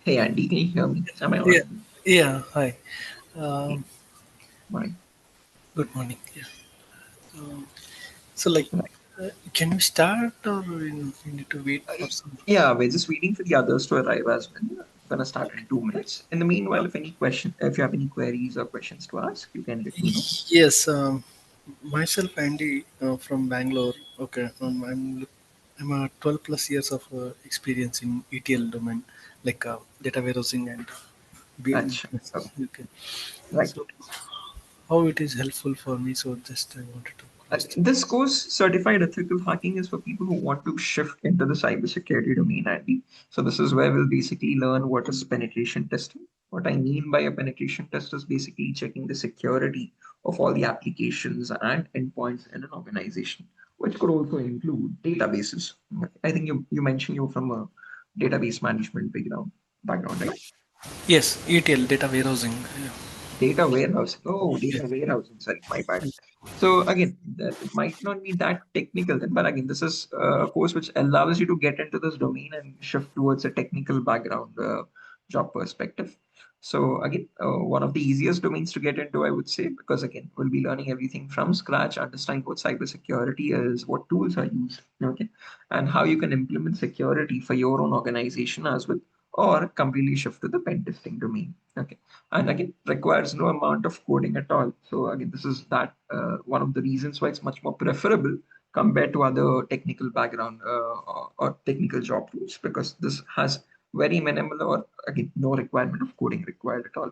Hey Andy, can you hear me? Am I Yeah, audible? yeah. Hi. Hey, Um, morning. Good morning. Yeah. So, like, Right. can we start, or we need to wait for some? Yeah, we're just waiting for the others to arrive as well. I'm gonna start in 2 minutes. In the meanwhile, if you have any queries or questions to ask, you can let me know. Yes. Myself, Andy, from Bangalore. Okay. I'm a 12 plus years of experience in ETL domain, like data warehousing and Acha. Oh, okay. right. So, how it is helpful for me? So, just I wanted to ask. This course, Certified Ethical Hacking, is for people who want to shift into the cybersecurity domain, Andy. So this is where we'll basically learn what is penetration testing. What I mean by a penetration test is basically checking the security of all the applications and endpoints in an organization, which could also include databases. I think you mentioned you're from a database management background, right? Yes, ETL data warehousing. Yeah. Data warehousing. Oh, data warehousing. Sorry, my bad. So again, it might not be that technical then, but again, this is a course which allows you to get into this domain and shift towards a technical background job perspective. So again, one of the easiest domains to get into, I would say, because again, we'll be learning everything from scratch, understanding what cybersecurity is, what tools are used, okay, and how you can implement security for your own organization as well, or completely shift to the pen testing domain. Okay, and again requires no amount of coding at all. So again, this is that one of the reasons why it's much more preferable compared to other technical background or technical job roles, because this has very minimal or again no requirement of coding required at all.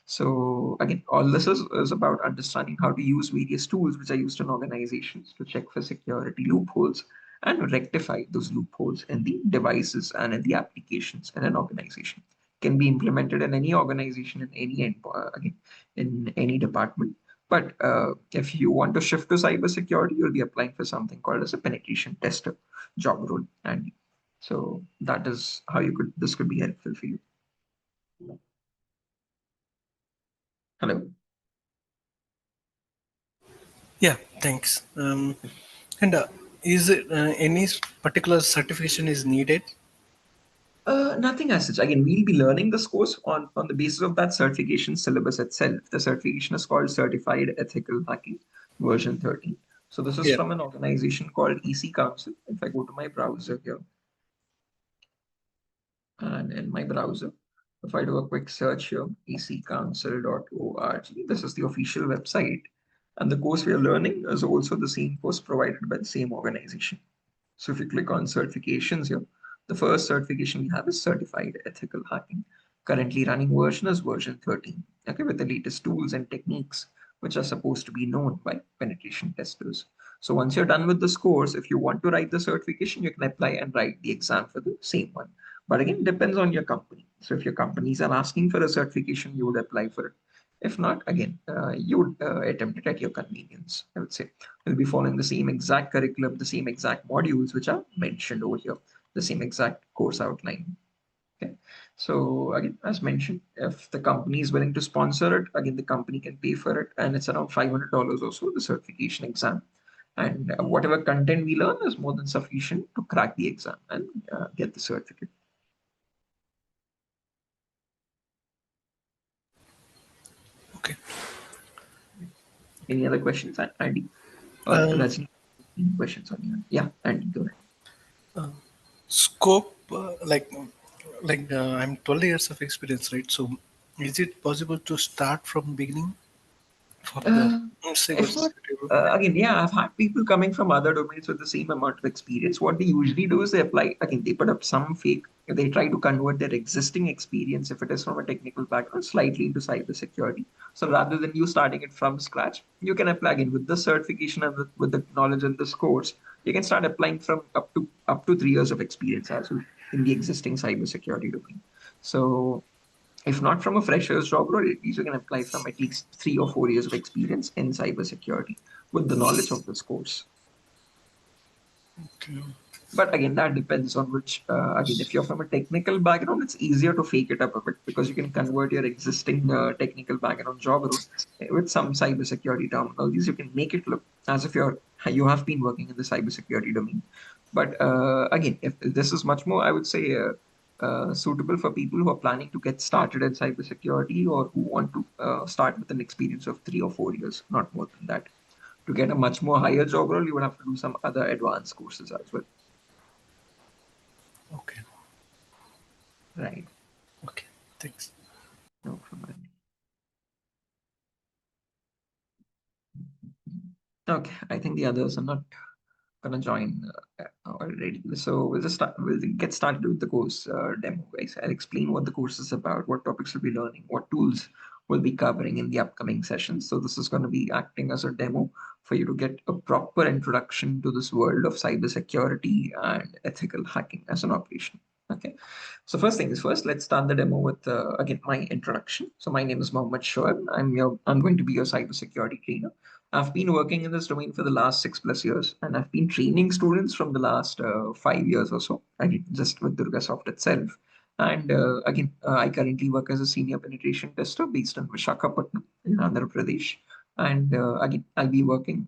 So again, all this is about understanding how to use various tools which are used in organizations to check for security loopholes and rectify those loopholes in the devices and in the applications in an organization. Can be implemented in any organization in any again in any department. But if you want to shift to cybersecurity, you'll be applying for something called as a penetration tester job role, and so that is how you could this could be helpful for you. Hello. Yeah, thanks. And is it any particular certification is needed? Nothing as such. Again, we'll be learning this course on the basis of that certification syllabus itself. The certification is called Certified Ethical Hacking version 13. So this is Yeah. from an organization called EC Council. If I go to my browser here, and in my browser, if I do a quick search here, ecouncil.org, this is the official website. And the course we are learning is also the same course provided by the same organization. So if you click on certifications here, the first certification we have is Certified Ethical Hacking. Currently running version is version 13, okay, with the latest tools and techniques which are supposed to be known by penetration testers. So once you're done with this course, if you want to write the certification, you can apply and write the exam for the same one. But again, depends on your company. So if your companies are asking for a certification, you would apply for it. If not, again, you would attempt it at your convenience, I would say. We'll be following the same exact curriculum, the same exact modules which are mentioned over here, the same exact course outline. Okay. So again, as mentioned, if the company is willing to sponsor it, again, the company can pay for it, and it's around $500 or so, the certification exam. And whatever content we learn is more than sufficient to crack the exam and get the certificate. Okay. Any other questions, Andy? Or Um, Rajni? Any questions on you? Yeah, Andy, go ahead. Scope, I'm 12 years of experience, right? So, is it possible to start from beginning for the Uh, cyber if not, security role? again, yeah, I've had people coming from other domains with the same amount of experience. What they usually do is they apply, again, they put up some fake, they try to convert their existing experience, if it is from a technical background, slightly into cybersecurity. So rather than you starting it from scratch, you can apply again with the certification and with the knowledge in this course. You can start applying from up to 3 years of experience as well in the existing cybersecurity domain. So if not from a fresher's job role, at least you can apply from at least 3 or 4 years of experience in cybersecurity with the knowledge of this course. Okay. But again, that depends on which, again, if you're from a technical background, it's easier to fake it up a bit because you can convert your existing technical background job role with some cybersecurity terminologies. You can make it look as if you have been working in the cybersecurity domain. But again, if this is much more, I would say, suitable for people who are planning to get started in cybersecurity or who want to start with an experience of 3 or 4 years, not more than that. To get a much more higher job role, you would have to do some other advanced courses as well. Okay. Right. Okay. Thanks. No problem. Okay, I think the others are not gonna join already. So we'll just start. We'll get started with the course demo, guys. I'll explain what the course is about, what topics we'll be learning, what tools we'll be covering in the upcoming sessions. So this is going to be acting as a demo for you to get a proper introduction to this world of cybersecurity and ethical hacking as an operation. Okay. So first thing is first, let's start the demo with again my introduction. So my name is Mohammed Shoaib. I'm going to be your cybersecurity trainer. I've been working in this domain for the last 6+ years, and I've been training students from the last 5 years or so. I did just with DURGASOFT itself. And again, I currently work as a senior penetration tester based in Visakhapatnam in Andhra Pradesh. And again, I'll be working,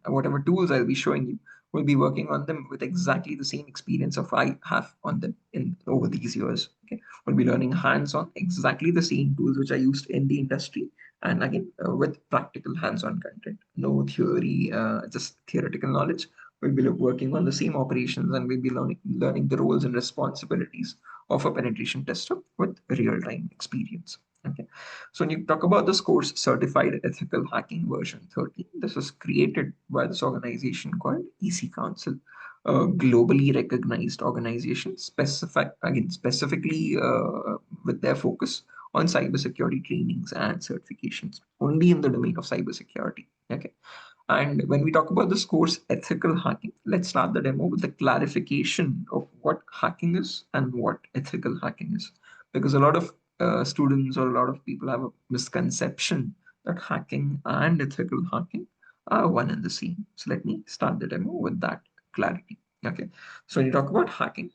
whatever tools I'll be showing you, will be working on them with exactly the same experience of I have on them in over these years. Okay, we'll be learning hands-on exactly the same tools which I used in the industry, and again with practical hands-on content, no theory, just theoretical knowledge. We'll be working on the same operations, and we'll be learning the roles and responsibilities of a penetration tester with real-time experience. Okay, so when you talk about this course, Certified Ethical Hacking version 13, this was created by this organization called EC Council, a globally recognized organization, specifically with their focus on cybersecurity trainings and certifications, only in the domain of cybersecurity. Okay. And when we talk about this course, ethical hacking, let's start the demo with the clarification of what hacking is and what ethical hacking is. Because a lot of students or a lot of people have a misconception that hacking and ethical hacking are one and the same. So let me start the demo with that clarity. Okay. So when you talk about hacking,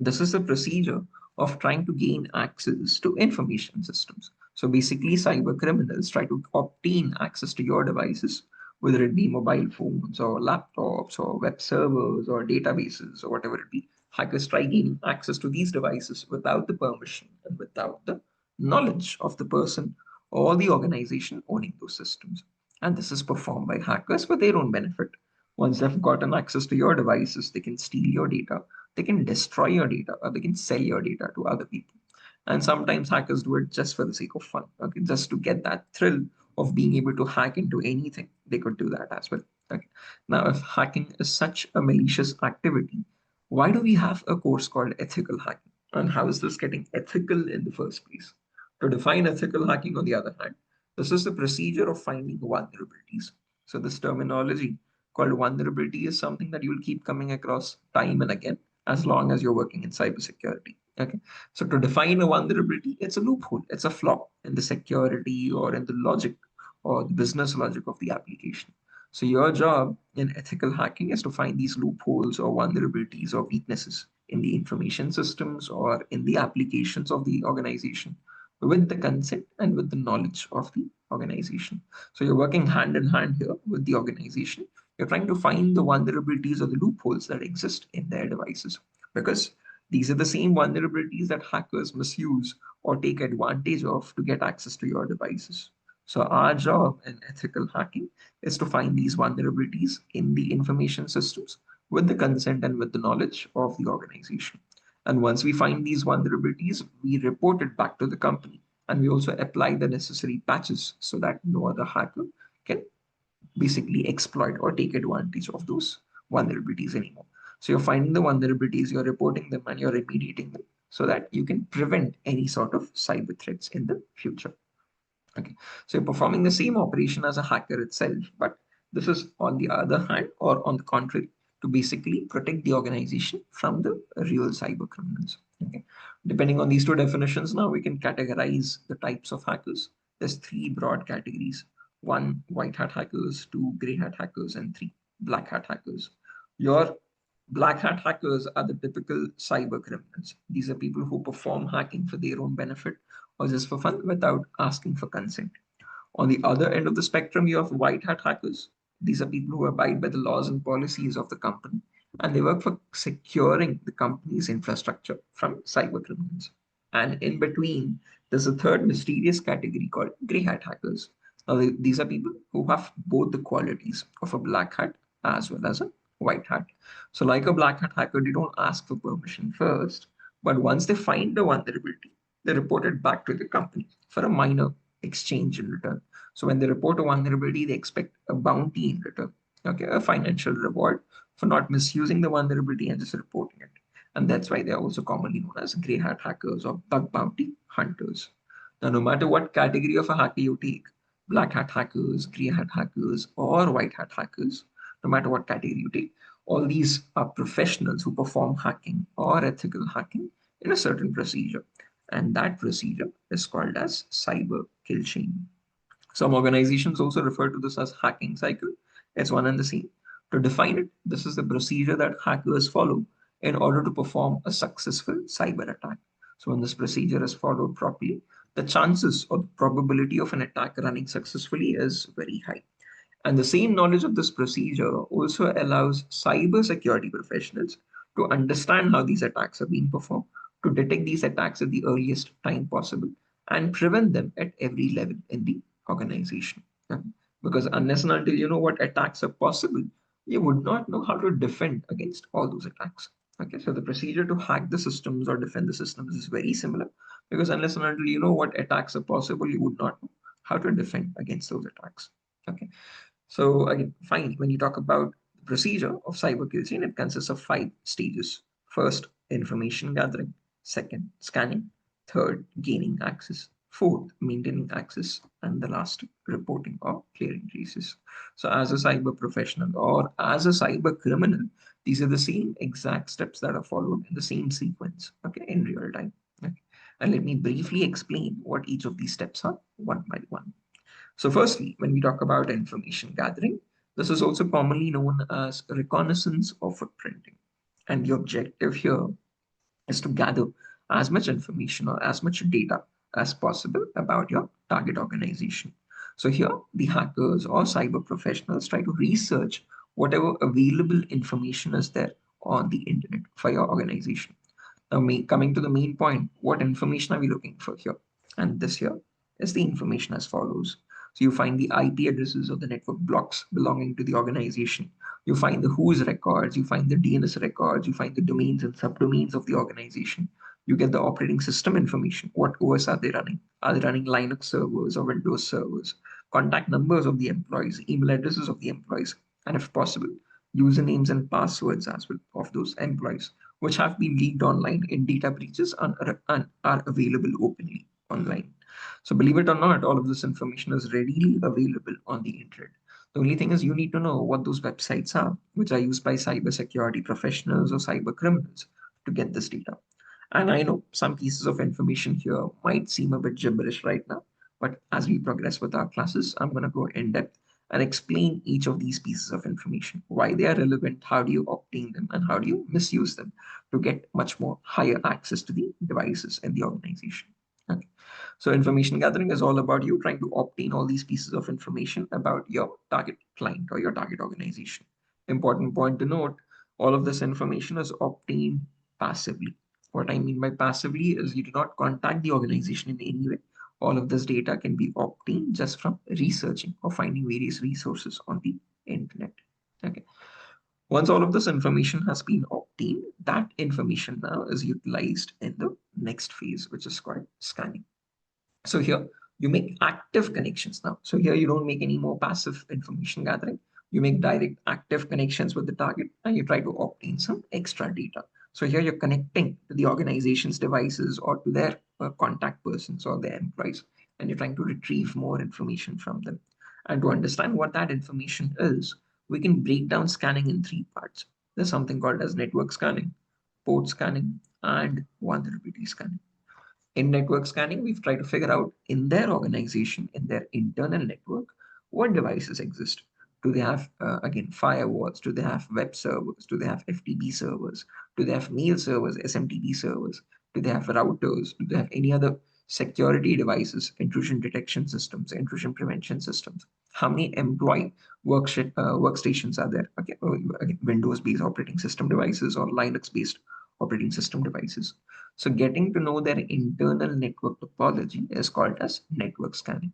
this is the procedure of trying to gain access to information systems. So basically, cyber criminals try to obtain access to your devices, whether it be mobile phones or laptops or web servers or databases or whatever it be. Hackers try gaining access to these devices without the permission and without the knowledge of the person or the organization owning those systems. And this is performed by hackers for their own benefit. Once they've gotten access to your devices, they can steal your data, they can destroy your data, or they can sell your data to other people. And sometimes hackers do it just for the sake of fun, okay, just to get that thrill of being able to hack into anything. They could do that as well. Okay. Now, if hacking is such a malicious activity, why do we have a course called ethical hacking? And how is this getting ethical in the first place? To define ethical hacking, on the other hand, this is the procedure of finding vulnerabilities. So, this terminology called vulnerability is something that you'll keep coming across time and again as long as you're working in cybersecurity. Okay. So to define a vulnerability, it's a loophole, it's a flaw in the security or in the logic or the business logic of the application. So your job in ethical hacking is to find these loopholes or vulnerabilities or weaknesses in the information systems or in the applications of the organization with the consent and with the knowledge of the organization. So you're working hand in hand here with the organization. You're trying to find the vulnerabilities or the loopholes that exist in their devices, because these are the same vulnerabilities that hackers misuse or take advantage of to get access to your devices. So our job in ethical hacking is to find these vulnerabilities in the information systems with the consent and with the knowledge of the organization. And once we find these vulnerabilities, we report it back to the company. And we also apply the necessary patches so that no other hacker can basically exploit or take advantage of those vulnerabilities anymore. So you're finding the vulnerabilities, you're reporting them, and you're remediating them so that you can prevent any sort of cyber threats in the future. Okay, so you're performing the same operation as a hacker itself, but this is on the other hand, or on the contrary, to basically protect the organization from the real cyber criminals. Okay, depending on these two definitions, now we can categorize the types of hackers. There's three broad categories: one, white hat hackers; two, gray hat hackers; and three, black hat hackers. Your black hat hackers are the typical cyber criminals. These are people who perform hacking for their own benefit or just for fun without asking for consent. On the other end of the spectrum, you have white hat hackers. These are people who abide by the laws and policies of the company and they work for securing the company's infrastructure from cyber criminals. And in between, there's a third mysterious category called grey hat hackers. Now, these are people who have both the qualities of a black hat as well as a white hat. So, like a black hat hacker, they don't ask for permission first, but once they find the vulnerability, they report it back to the company for a minor exchange in return. So, when they report a vulnerability, they expect a bounty in return, okay, a financial reward for not misusing the vulnerability and just reporting it. And that's why they are also commonly known as grey hat hackers or bug bounty hunters. Now, no matter what category of a hacker you take, black hat hackers, grey hat hackers, or white hat hackers, no matter what category you take, all these are professionals who perform hacking or ethical hacking in a certain procedure. And that procedure is called as cyber kill chain. Some organizations also refer to this as hacking cycle. It's one and the same. To define it, this is the procedure that hackers follow in order to perform a successful cyber attack. So when this procedure is followed properly, the chances or the probability of an attack running successfully is very high. And the same knowledge of this procedure also allows cybersecurity professionals to understand how these attacks are being performed, to detect these attacks at the earliest time possible, and prevent them at every level in the organization. Yeah. Because unless and until you know what attacks are possible, you would not know how to defend against all those attacks. Okay, so the procedure to hack the systems or defend the systems is very similar, because unless and until you know what attacks are possible, you would not know how to defend against those attacks. Okay. So again, fine. When you talk about the procedure of cyber kill chain, it consists of 5 stages. First, information gathering. Second, scanning. Third, gaining access. Fourth, maintaining access. And the last, reporting or clearing traces. So as a cyber professional or as a cyber criminal, these are the same exact steps that are followed in the same sequence, okay, in real time. Okay. And let me briefly explain what each of these steps are one by one. So firstly, when we talk about information gathering, this is also commonly known as reconnaissance or footprinting. And the objective here is to gather as much information or as much data as possible about your target organization. So here, the hackers or cyber professionals try to research whatever available information is there on the internet for your organization. Now, coming to the main point, what information are we looking for here? And this here is the information as follows. So you find the IP addresses of the network blocks belonging to the organization. You find the who's records, you find the DNS records, you find the domains and subdomains of the organization. You get the operating system information. What OS are they running? Are they running Linux servers or Windows servers? Contact numbers of the employees, email addresses of the employees, and if possible, usernames and passwords as well of those employees, which have been leaked online in data breaches and are available openly online. So believe it or not, all of this information is readily available on the internet. The only thing is you need to know what those websites are, which are used by cybersecurity professionals or cyber criminals to get this data. And I know some pieces of information here might seem a bit gibberish right now, but as we progress with our classes, I'm going to go in depth and explain each of these pieces of information, why they are relevant, how do you obtain them, and how do you misuse them to get much more higher access to the devices in the organization. Okay. So information gathering is all about you trying to obtain all these pieces of information about your target client or your target organization. Important point to note, all of this information is obtained passively. What I mean by passively is you do not contact the organization in any way. All of this data can be obtained just from researching or finding various resources on the internet. Okay. Once all of this information has been obtained, that information now is utilized in the next phase, which is called scanning. So here you make active connections now. So here you don't make any more passive information gathering. You make direct active connections with the target and you try to obtain some extra data. So here you're connecting to the organization's devices or to their contact persons or their employees, and you're trying to retrieve more information from them. And to understand what that information is, we can break down scanning in 3 parts. There's something called as network scanning, port scanning, and vulnerability scanning. In network scanning, we've tried to figure out in their organization, in their internal network, what devices exist. Do they have, again, firewalls? Do they have web servers? Do they have FTP servers? Do they have mail servers, SMTP servers? Do they have routers? Do they have any other security devices, intrusion detection systems, intrusion prevention systems. How many employee workstations are there? Okay, again, Windows-based operating system devices or Linux-based operating system devices. So getting to know their internal network topology is called as network scanning.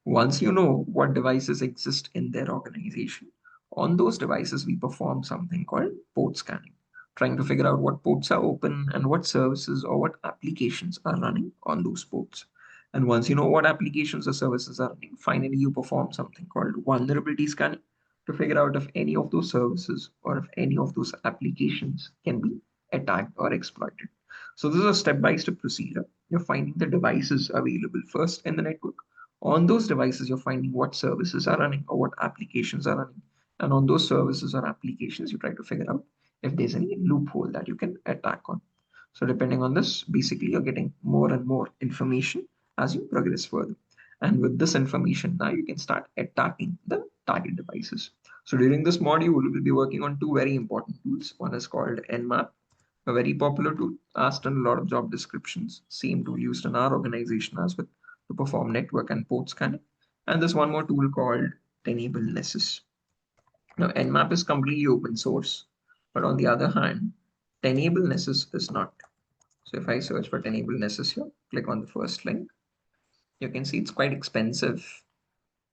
Once you know what devices exist in their organization, on those devices we perform something called port scanning, trying to figure out what ports are open and what services or what applications are running on those ports. And once you know what applications or services are running, finally you perform something called vulnerability scanning to figure out if any of those services or if any of those applications can be attacked or exploited. So this is a step-by-step procedure. You're finding the devices available first in the network. On those devices, you're finding what services are running or what applications are running. And on those services or applications, you try to figure out if there's any loophole that you can attack on. So depending on this, basically you're getting more and more information as you progress further. And with this information, now you can start attacking the target devices. So during this module, we'll be working on two very important tools. One is called Nmap, a very popular tool, asked in a lot of job descriptions. Same tool used in our organization as well to perform network and port scanning. And there's one more tool called Tenable Nessus. Now, Nmap is completely open source, but on the other hand, Tenable Nessus is not. So if I search for Tenable Nessus here, click on the first link, you can see it's quite expensive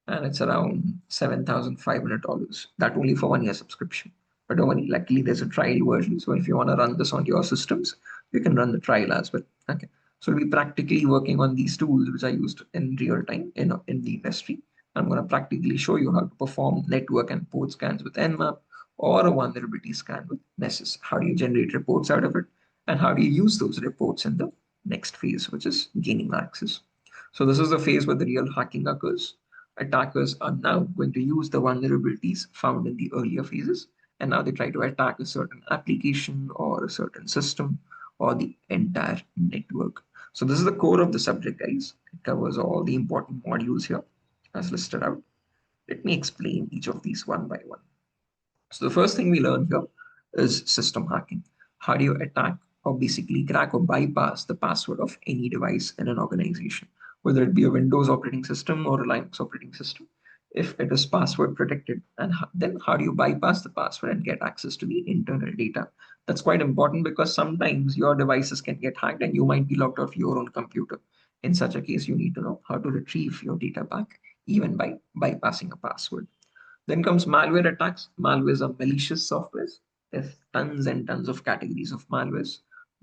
and it's around $7,500. That only for 1 year subscription. But don't worry, luckily there's a trial version. So if you want to run this on your systems, you can run the trial as well. Okay. So we'll be practically working on these tools which are used in real time in the industry. I'm going to practically show you how to perform network and port scans with Nmap or a vulnerability scan with Nessus. How do you generate reports out of it? And how do you use those reports in the next phase, which is gaining access? So this is the phase where the real hacking occurs. Attackers are now going to use the vulnerabilities found in the earlier phases, and now they try to attack a certain application or a certain system or the entire network. So this is the core of the subject, guys. It covers all the important modules here as listed out. Let me explain each of these one by one. So the first thing we learn here is system hacking. How do you attack or basically crack or bypass the password of any device in an organization, whether it be a Windows operating system or a Linux operating system? If it is password protected, and then how do you bypass the password and get access to the internal data? That's quite important because sometimes your devices can get hacked and you might be locked off your own computer. In such a case, you need to know how to retrieve your data back, even by bypassing a password. Then comes malware attacks. Malwares are malicious softwares. There's tons and tons of categories of malwares.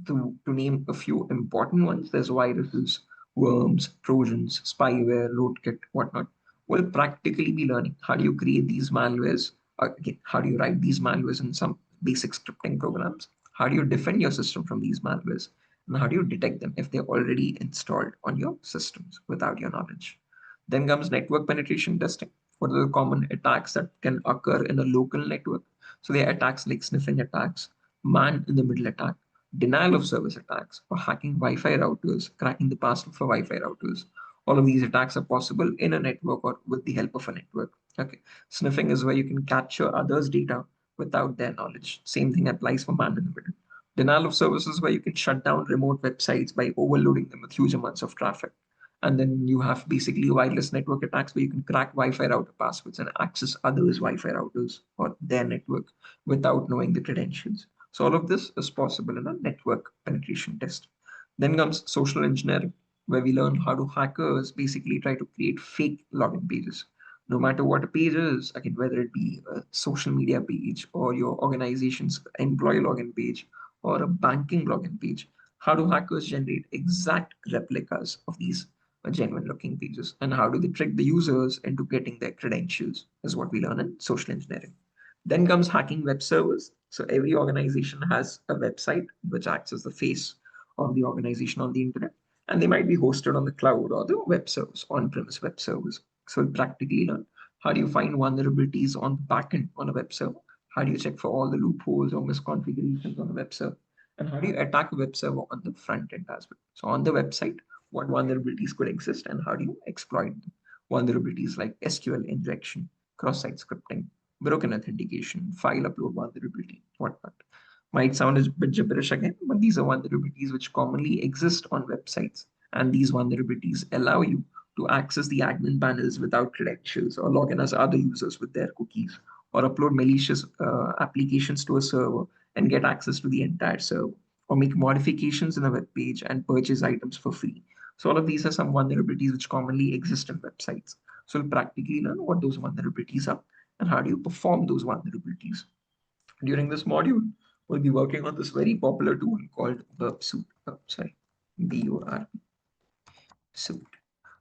To name a few important ones, there's viruses, worms, trojans, spyware, rootkit, whatnot. We'll practically be learning how do you create these malwares, again, how do you write these malwares in some basic scripting programs, how do you defend your system from these malwares, and how do you detect them if they're already installed on your systems without your knowledge. Then comes network penetration testing. What are the common attacks that can occur in a local network? So they are attacks like sniffing attacks, man in the middle attack, denial of service attacks, or hacking Wi-Fi routers, cracking the password for Wi-Fi routers. All of these attacks are possible in a network or with the help of a network. Okay. Sniffing is where you can capture others' data without their knowledge. Same thing applies for man in the middle. Denial of service is where you can shut down remote websites by overloading them with huge amounts of traffic. And then you have basically wireless network attacks where you can crack Wi-Fi router passwords and access others' Wi-Fi routers or their network without knowing the credentials. So all of this is possible in a network penetration test. Then comes social engineering, where we learn how to hackers basically try to create fake login pages. No matter what a page is, again, whether it be a social media page or your organization's employee login page or a banking login page, how do hackers generate exact replicas of these genuine looking pages, and how do they trick the users into getting their credentials is what we learn in social engineering. Then comes hacking web servers. So every organization has a website which acts as the face of the organization on the internet, and they might be hosted on the cloud or the web servers, on-premise web servers. So we practically learn how do you find vulnerabilities on the backend on a web server, how do you check for all the loopholes or misconfigurations on a web server, and how do you attack a web server on the front end as well. So on the website, what vulnerabilities could exist and how do you exploit them? Vulnerabilities like SQL injection, cross-site scripting, broken authentication, file upload vulnerability, whatnot. Might sound a bit gibberish again, but these are vulnerabilities which commonly exist on websites And these vulnerabilities allow you to access the admin panels without credentials or log in as other users with their cookies or upload malicious applications to a server and get access to the entire server or make modifications in a web page and purchase items for free. So all of these are some vulnerabilities which commonly exist in websites. So we'll practically learn what those vulnerabilities are and how do you perform those vulnerabilities. During this module, we'll be working on this very popular tool called Burp Suite. BURP Suite.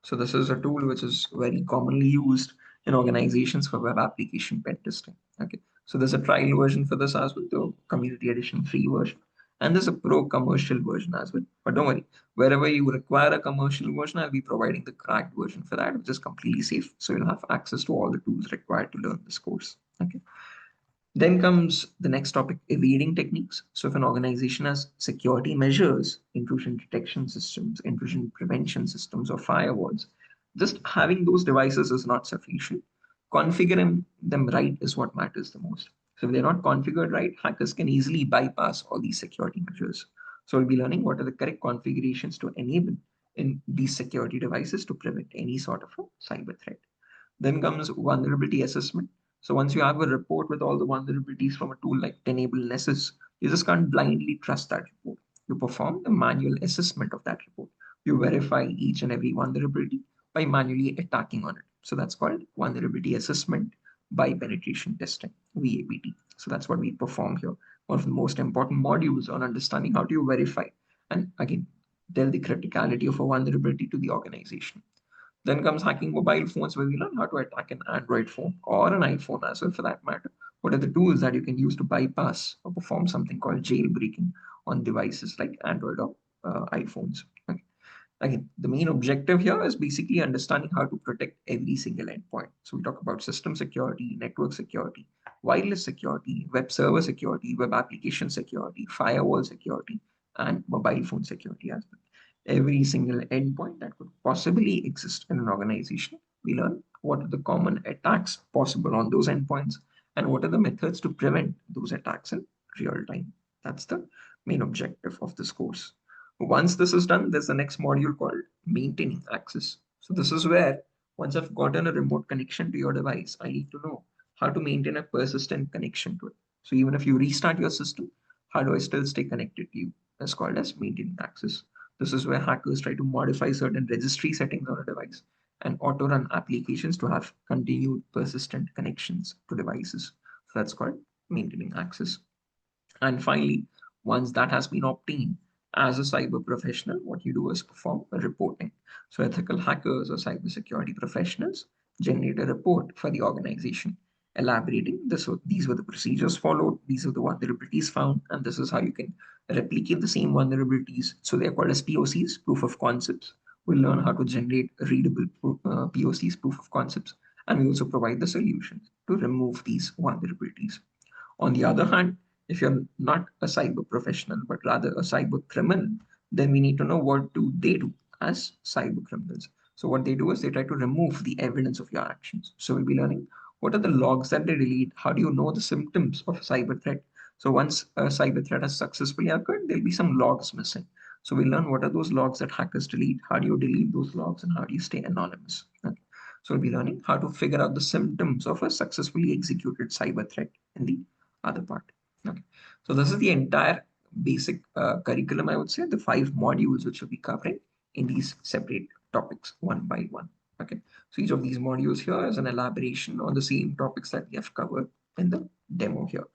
So this is a tool which is very commonly used in organizations for web application pen testing. Okay. So there's a trial version for this as well, the community edition free version. And there's a pro commercial version as well. But don't worry, wherever you require a commercial version, I'll be providing the cracked version for that, which is completely safe. So you'll have access to all the tools required to learn this course. Okay. Then comes the next topic, evading techniques. So if an organization has security measures, intrusion detection systems, intrusion prevention systems, or firewalls, just having those devices is not sufficient. Configuring them right is what matters the most. So if they're not configured right, hackers can easily bypass all these security measures. So we'll be learning what are the correct configurations to enable in these security devices to prevent any sort of a cyber threat. Then comes vulnerability assessment. So once you have a report with all the vulnerabilities from a tool like Tenable Nessus, you just can't blindly trust that report. You perform a manual assessment of that report. You verify each and every vulnerability by manually attacking on it. So that's called vulnerability assessment by penetration testing, VAPT. So that's what we perform here. One of the most important modules on understanding how do you verify and again tell the criticality of a vulnerability to the organization. Then comes hacking mobile phones, where we learn how to attack an Android phone or an iPhone as well, for that matter. What are the tools that you can use to bypass or perform something called jailbreaking on devices like Android or iPhones? Okay. Again, the main objective here is basically understanding how to protect every single endpoint. So we talk about system security, network security, wireless security, web server security, web application security, firewall security, and mobile phone security as well. Every single endpoint that could possibly exist in an organization. We learn what are the common attacks possible on those endpoints and what are the methods to prevent those attacks in real time. That's the main objective of this course. Once this is done, there's the next module called maintaining access. So this is where once I've gotten a remote connection to your device, I need to know how to maintain a persistent connection to it. So even if you restart your system, how do I still stay connected to you? That's called as maintaining access. This is where hackers try to modify certain registry settings on a device and auto-run applications to have continued persistent connections to devices. So that's called maintaining access. And finally, once that has been obtained, as a cyber professional, what you do is perform a reporting. So ethical hackers or cybersecurity professionals generate a report for the organization, elaborating this. So these were the procedures followed, these are the vulnerabilities found, and this is how you can replicate the same vulnerabilities. So they're called as POCs, proof of concepts. We'll learn how to generate readable POCs, proof of concepts, and we also provide the solutions to remove these vulnerabilities. On the other hand, if you're not a cyber professional, but rather a cyber criminal, then we need to know what do they do as cyber criminals. So what they do is they try to remove the evidence of your actions. So we'll be learning what are the logs that they delete? How do you know the symptoms of a cyber threat? So once a cyber threat has successfully occurred, there'll be some logs missing. So we'll learn what are those logs that hackers delete, how do you delete those logs, and how do you stay anonymous. Okay. So we'll be learning how to figure out the symptoms of a successfully executed cyber threat in the other part. Okay. So this is the entire basic curriculum, I would say, the 5 modules which we'll be covering in these separate topics one by one. Okay. So each of these modules here is an elaboration on the same topics that we have covered in the demo here.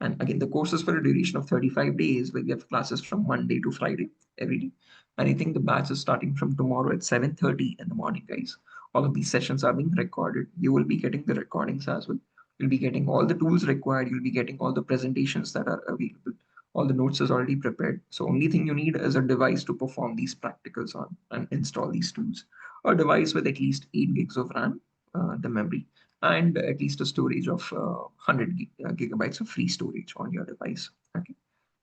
And again, the course is for a duration of 35 days, where we have classes from Monday to Friday every day. And I think the batch is starting from tomorrow at 7:30 in the morning, guys. All of these sessions are being recorded. You will be getting the recordings as well. You'll be getting all the tools required. You'll be getting all the presentations that are available. All the notes is already prepared. So only thing you need is a device to perform these practicals on and install these tools. A device with at least 8 gigs of RAM, the memory, and at least a storage of 100 gigabytes of free storage on your device. Okay.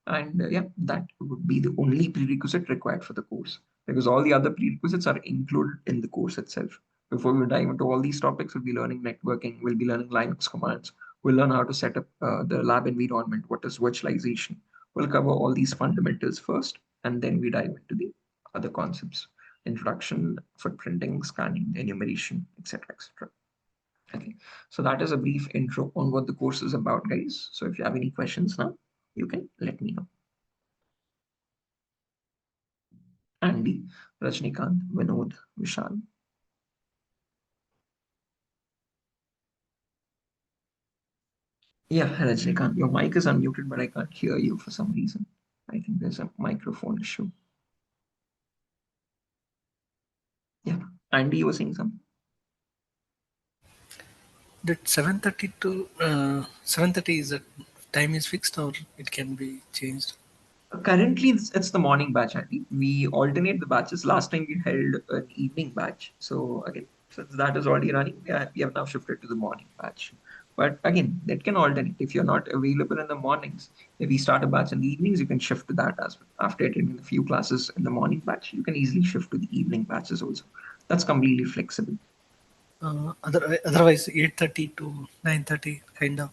And yeah, that would be the only prerequisite required for the course, because all the other prerequisites are included in the course itself. Before we dive into all these topics, we'll be learning networking, we'll be learning Linux commands, we'll learn how to set up the lab environment, what is virtualization. We'll cover all these fundamentals first, and then we dive into the other concepts. introduction, footprinting, scanning, enumeration, etc., etc. Okay, so that is a brief intro on what the course is about, guys. So if you have any questions now, you can let me know. Andy, Rajnikant, Vinod, Vishal. Yeah, Rajnikant, your mic is unmuted, but I can't hear you for some reason. I think there's a microphone issue. Yeah, Andy, you were saying something. That 7:30 to 7:30 is that time is fixed or it can be changed? Currently, it's the morning batch, Andy. We alternate the batches. Last time we held an evening batch. So again, since that is already running, we have now shifted to the morning batch. But again, that can alternate. If you're not available in the mornings, if we start a batch in the evenings, you can shift to that as well. After attending a few classes in the morning batch, you can easily shift to the evening batches also. That's completely flexible. Otherwise, 8:30 to 9:30, kind of.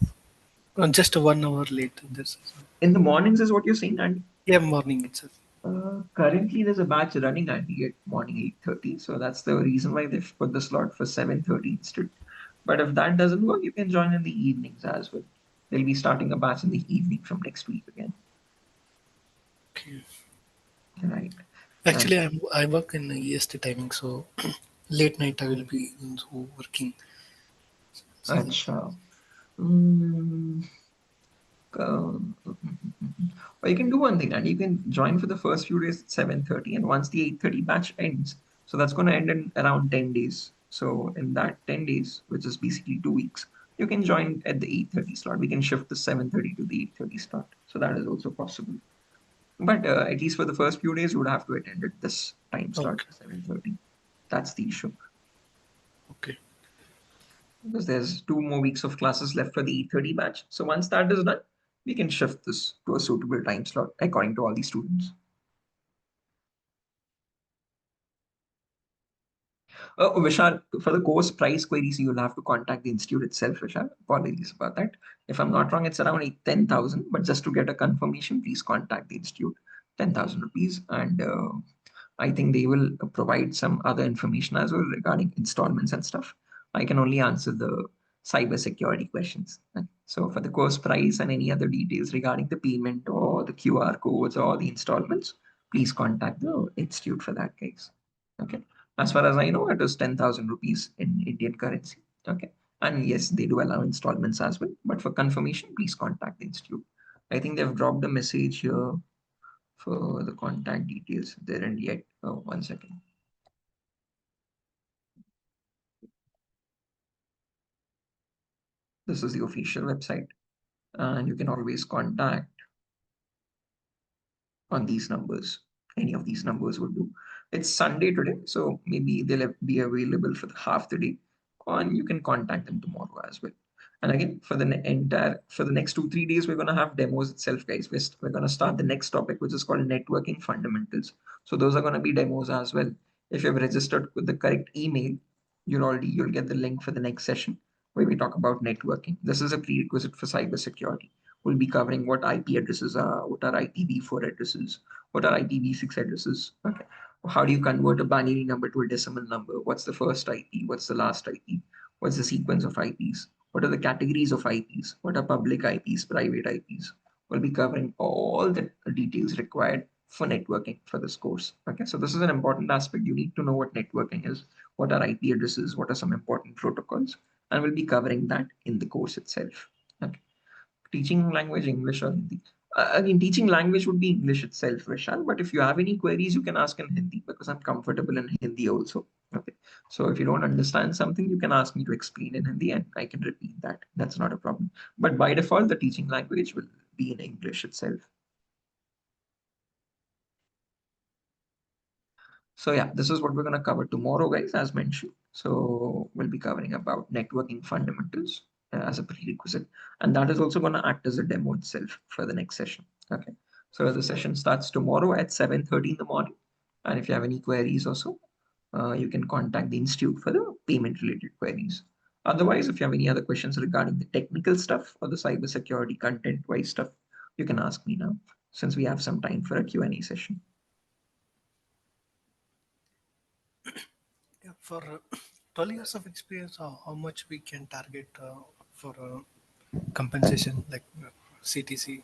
Just 1 hour late. That's In the mornings is what you're saying, Andy? yeah, morning itself. Currently, there's a batch running at morning 8:30, so that's the reason why they've put the slot for 7:30 instead. But if that doesn't work, you can join in the evenings as well. They'll be starting a batch in the evening from next week again. Okay. Right. And Actually, I work in EST timing, so late night I will be working. So Acha. Mm, or you can do one thing, and you can join for the first few days at 7:30, and once the 8:30 batch ends, so that's going to end in around 10 days. So in that 10 days, which is basically 2 weeks, you can join at the 8:30 slot. We can shift the 7:30 to the 8:30 slot. So that is also possible. But at least for the first few days, you would have to attend at this time slot, okay, 7:30. That's the issue. okay, Because there's 2 more weeks of classes left for the 8:30 batch. So once that is done, we can shift this to a suitable time slot according to all the students. Vishal, for the course price queries, you'll have to contact the institute itself, Vishal. Apologies about that. If I'm not wrong, it's around 10,000. But just to get a confirmation, please contact the institute. 10,000 rupees. And I think they will provide some other information as well regarding installments and stuff. I can only answer the cyber security questions. So for the course price and any other details regarding the payment or the QR codes or the installments, please contact the institute for that case. Okay. As far as I know, it is 10,000 rupees in Indian currency. Okay. And yes, they do allow installments as well. But for confirmation, please contact the institute. I think they've dropped a message here for the contact details there and yet. Oh, 1 second. This is the official website, and you can always contact on these numbers. Any of these numbers would do. It's Sunday today, so maybe they'll be available for the half the day, and you can contact them tomorrow as well. And again, for the for the next 2 3 days, we're gonna have demos itself, guys. We're gonna start the next topic, which is called networking fundamentals. So those are gonna be demos as well. If you've registered with the correct email, you'll get the link for the next session where we talk about networking. This is a prerequisite for cybersecurity. We'll be covering what IP addresses are, what are IPv4 addresses, what are IPv6 addresses. Okay. How do you convert a binary number to a decimal number? What's the first IP? What's the last IP? What's the sequence of IPs? What are the categories of IPs? What are public IPs, private IPs? We'll be covering all the details required for networking for this course. Okay, so this is an important aspect. You need to know what networking is, what are IP addresses, what are some important protocols, and we'll be covering that in the course itself. Okay. Teaching language English or Hindi. Again, teaching language would be English itself, Vishal. But if you have any queries, you can ask in Hindi because I'm comfortable in Hindi also. Okay. So if you don't understand something, you can ask me to explain in Hindi and I can repeat that. That's not a problem. But by default, the teaching language will be in English itself. So yeah, this is what we're going to cover tomorrow, guys, as mentioned. So we'll be covering about networking fundamentals as a prerequisite. And that is also going to act as a demo itself for the next session. Okay. So the session starts tomorrow at 7:30 in the morning. And if you have any queries also, you can contact the institute for the payment related queries. Otherwise, if you have any other questions regarding the technical stuff or the cybersecurity content wise stuff, you can ask me now since we have some time for a Q&A session. For 12 years of experience, how much we can target for compensation, like CTC?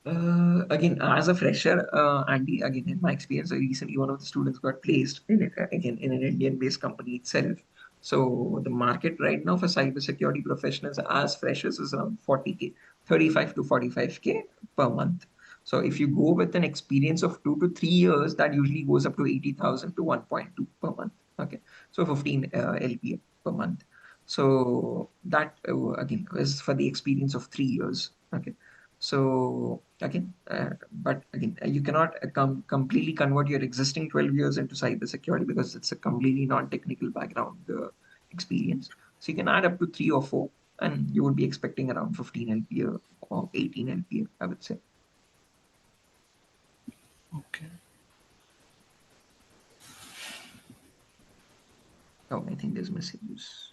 Again, as a fresher, Andy, again, in my experience, recently one of the students got placed in it, again, in an Indian-based company itself. So the market right now for cybersecurity professionals as freshers is around 40K, 35 to 45K per month. So if you go with an experience of 2 to 3 years, that usually goes up to 80,000 to 1.2 per month. Okay, so 15 LPA per month. So that again is for the experience of 3 years. Okay. So again, but again, you cannot completely convert your existing 12 years into cybersecurity because it's a completely non-technical background experience. So you can add up to 3 or 4, and you would be expecting around 15 LPA or 18 LPA, I would say. Okay. Oh, I think there's messages.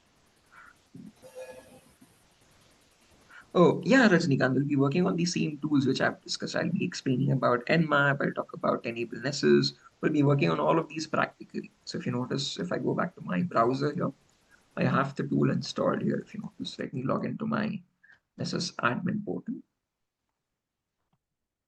Oh, yeah, Rajnikant will be working on the same tools which I've discussed. I'll be explaining about Nmap, I'll talk about enable Nesses. We'll be working on all of these practically. So if you notice, if I go back to my browser here, I have the tool installed here. If you notice, let me log into my Nesses admin portal.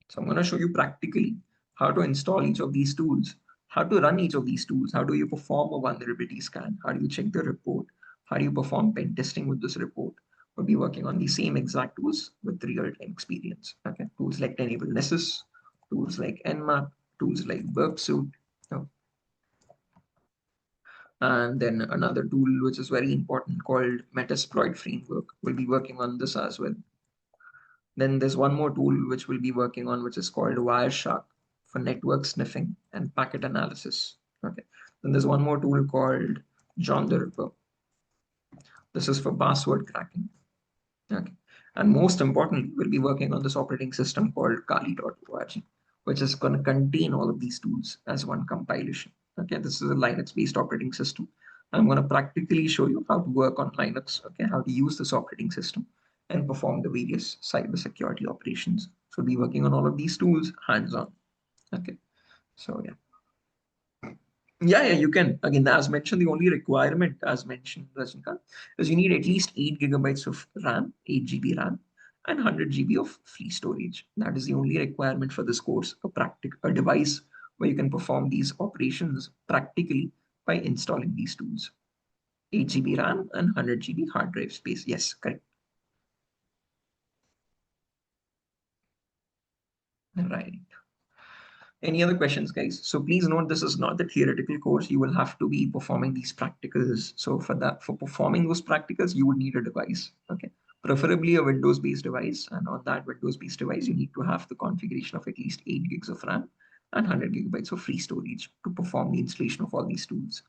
So I'm going to show you practically how to install each of these tools, how to run each of these tools, how do you perform a vulnerability scan, how do you check the report, how do you perform pen testing with this report. We'll be working on the same exact tools with real-time experience. Okay, tools like Enable Nessus, tools like Nmap, tools like Burpsuit. Oh. And then another tool which is very important called Metasploit Framework. We'll be working on this as well. Then there's one more tool which we'll be working on, which is called Wireshark for network sniffing and packet analysis. Okay. Then there's one more tool called John the Ripper. This is for password cracking. Okay. And most importantly, we'll be working on this operating system called Kali.org, which is going to contain all of these tools as one compilation. Okay. This is a Linux-based operating system. I'm going to practically show you how to work on Linux, okay, how to use this operating system and perform the various cybersecurity operations. So we'll be working on all of these tools hands-on. Okay. So yeah. Yeah, you can. Again, as mentioned, the only requirement, as mentioned, Rajnikant, is you need at least 8 gigabytes of RAM, 8 GB RAM, and 100 GB of free storage. That is the only requirement for this course, a device where you can perform these operations practically by installing these tools. 8 GB RAM and 100 GB hard drive space. Yes, correct. Right. Any other questions, guys? So please note this is not the theoretical course. You will have to be performing these practicals. So for performing those practicals, you would need a device. Okay. Preferably a Windows-based device. And on that Windows-based device, you need to have the configuration of at least 8 gigs of RAM and 100 gigabytes of free storage to perform the installation of all these tools.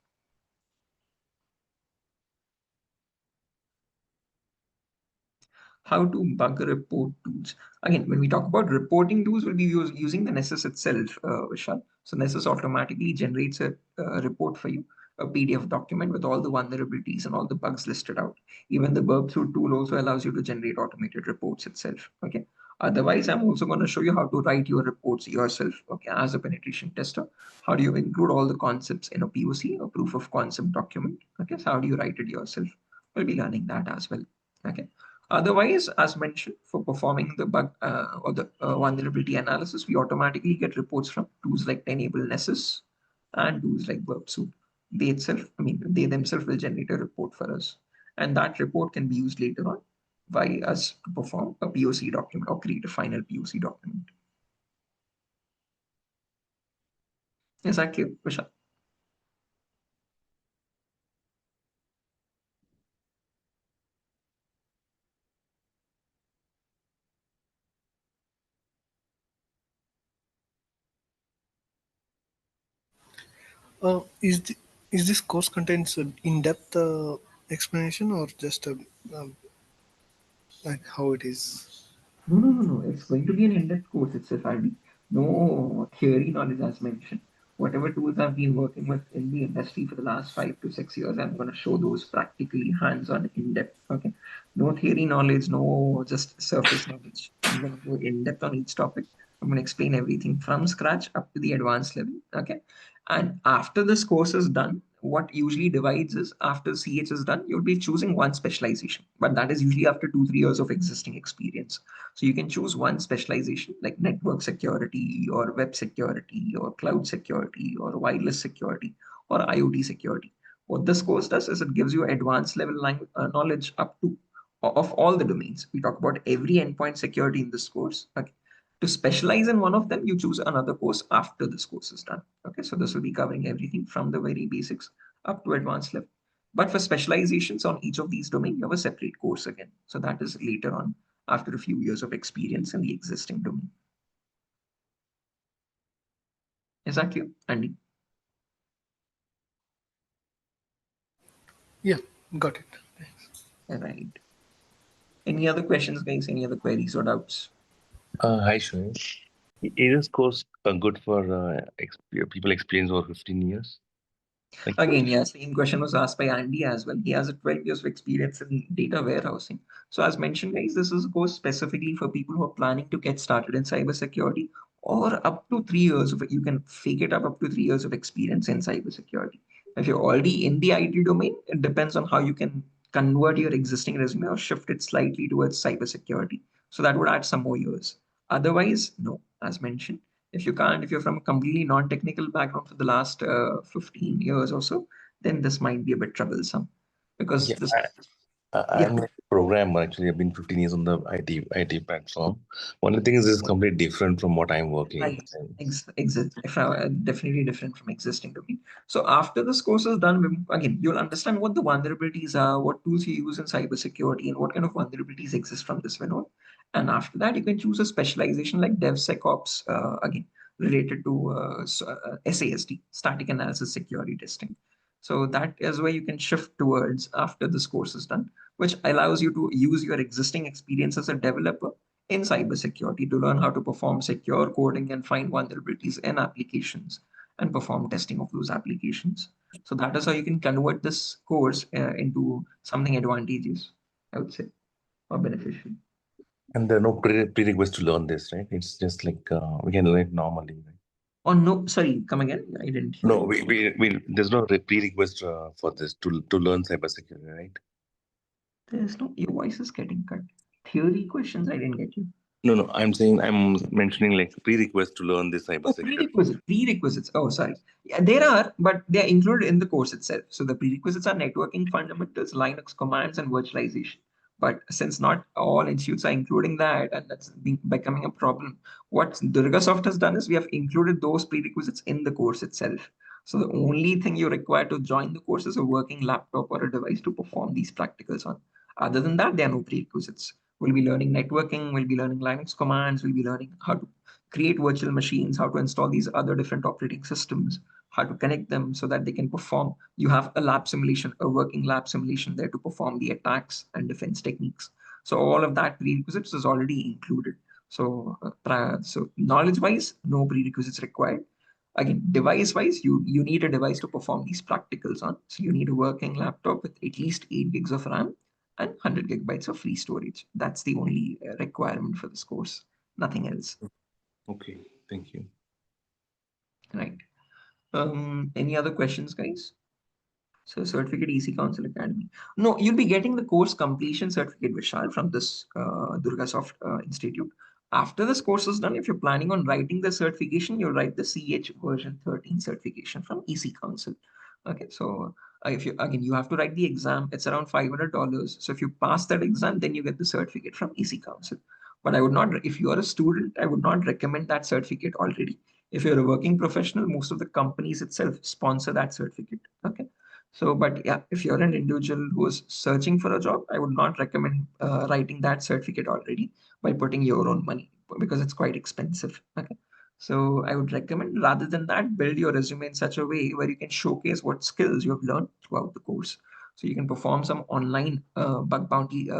How to bug report tools. Again, when we talk about reporting tools, we'll be using the Nessus itself, Vishal. So Nessus automatically generates a report for you, a PDF document with all the vulnerabilities and all the bugs listed out. Even the Burpsuit tool also allows you to generate automated reports itself. Okay. Otherwise, I'm also going to show you how to write your reports yourself. Okay, as a penetration tester, how do you include all the concepts in a POC, a proof of concept document? Okay, so how do you write it yourself? We'll be learning that as well. Okay. Otherwise, as mentioned, for performing the bug or the vulnerability analysis, we automatically get reports from tools like Enable Nessus and tools like Burpsuit. They themselves will generate a report for us. And that report can be used later on by us to perform a POC document or create a final POC document. Is that clear, Vishal? Is is this course contains in-depth explanation or just um, like how it is? No. It's going to be an in-depth course itself, Aldi. No theory knowledge as mentioned. Whatever tools I've been working with in the industry for the last 5 to 6 years, I'm going to show those practically hands-on in-depth. Okay. No theory knowledge, no just surface knowledge. I'm going to go in-depth on each topic. I'm going to explain everything from scratch up to the advanced level. Okay. And after this course is done, what usually divides is after CH is done, you'll be choosing one specialization, but that is usually after 2-3 years of existing experience. So you can choose one specialization like network security or web security or cloud security or wireless security or IoT security. What this course does is it gives you advanced level knowledge up to of all the domains. We talk about every endpoint security in this course. Okay. To specialize in one of them, you choose another course after this course is done. Okay, so this will be covering everything from the very basics up to advanced level. But for specializations on each of these domains, you have a separate course again. So that is later on after a few years of experience in the existing domain. Is that clear, Andy? Yeah, got it. Thanks. All right. Any other questions, guys? Any other queries or doubts? Hi, Shoaib. Is this course good for people experienced over 15 years? Like, Again, yeah, same question was asked by Andy as well. He has a 12 years of experience in data warehousing. So as mentioned, guys, this is a course specifically for people who are planning to get started in cybersecurity or up to 3 years of you can fake it up to 3 years of experience in cybersecurity. If you're already in the IT domain, it depends on how you can convert your existing resume or shift it slightly towards cybersecurity. So that would add some more years. Otherwise, no, as mentioned if you can't, if you're from a completely non-technical background for the last 15 years or so, then this might be a bit troublesome because yeah, this, yeah, I'm a programmer. Actually, I've been 15 years on the IT platform. One of the things is completely different from what I'm working. right. Definitely different from existing domain. So after this course is done, again, you'll understand what the vulnerabilities are, what tools you use in cybersecurity, and what kind of vulnerabilities exist from this one on. And after that, you can choose a specialization like DevSecOps, again, related to SAST, static analysis security testing. So that is where you can shift towards after this course is done, which allows you to use your existing experience as a developer in cybersecurity to learn how to perform secure coding and find vulnerabilities in applications and perform testing of those applications. So that is how you can convert this course into something advantageous, I would say, or beneficial. And there are no prerequisites to learn this, right? It's just like we can learn it normally, right? Oh, no, sorry, come again. I didn't hear No, you. there's no prerequisite for this to learn cybersecurity, right? There's no, your voice is getting cut. Theory questions, I didn't get you. No, I'm saying I'm mentioning like prerequisites to learn this Oh, cybersecurity. prerequisites. Oh, sorry. Yeah, there are, but they are included in the course itself. So the prerequisites are networking fundamentals, Linux commands, and virtualization. But since not all institutes are including that, and that's becoming a problem, what DurgaSoft has done is we have included those prerequisites in the course itself. So the only thing you require to join the course is a working laptop or a device to perform these practicals on. Other than that, there are no prerequisites. We'll be learning networking, we'll be learning Linux commands, we'll be learning how to create virtual machines, how to install these other different operating systems, how to connect them so that they can perform. You have a lab simulation, a working lab simulation there to perform the attacks and defense techniques. So all of that prerequisites is already included. So, so knowledge-wise, no prerequisites required. Again, device-wise, you need a device to perform these practicals on. So you need a working laptop with at least 8 gigs of RAM and 100 gigabytes of free storage. That's the only requirement for this course. Nothing else. Okay, thank you. Right. Any other questions, guys? So Certificate EC Council Academy. No, you'll be getting the course completion certificate, Vishal, from this DurgaSoft Institute. After this course is done, if you're planning on writing the certification, you'll write the CH version 13 certification from EC Council. Okay, so if you again you have to write the exam, it's around $500. So if you pass that exam, then you get the certificate from EC Council. But I would not, if you are a student, I would not recommend that certificate already. If you're a working professional, most of the companies itself sponsor that certificate. Okay. So, but yeah, if you're an individual who is searching for a job, I would not recommend writing that certificate already by putting your own money because it's quite expensive. Okay. So I would recommend rather than that, build your resume in such a way where you can showcase what skills you have learned throughout the course. So you can perform some online bug bounty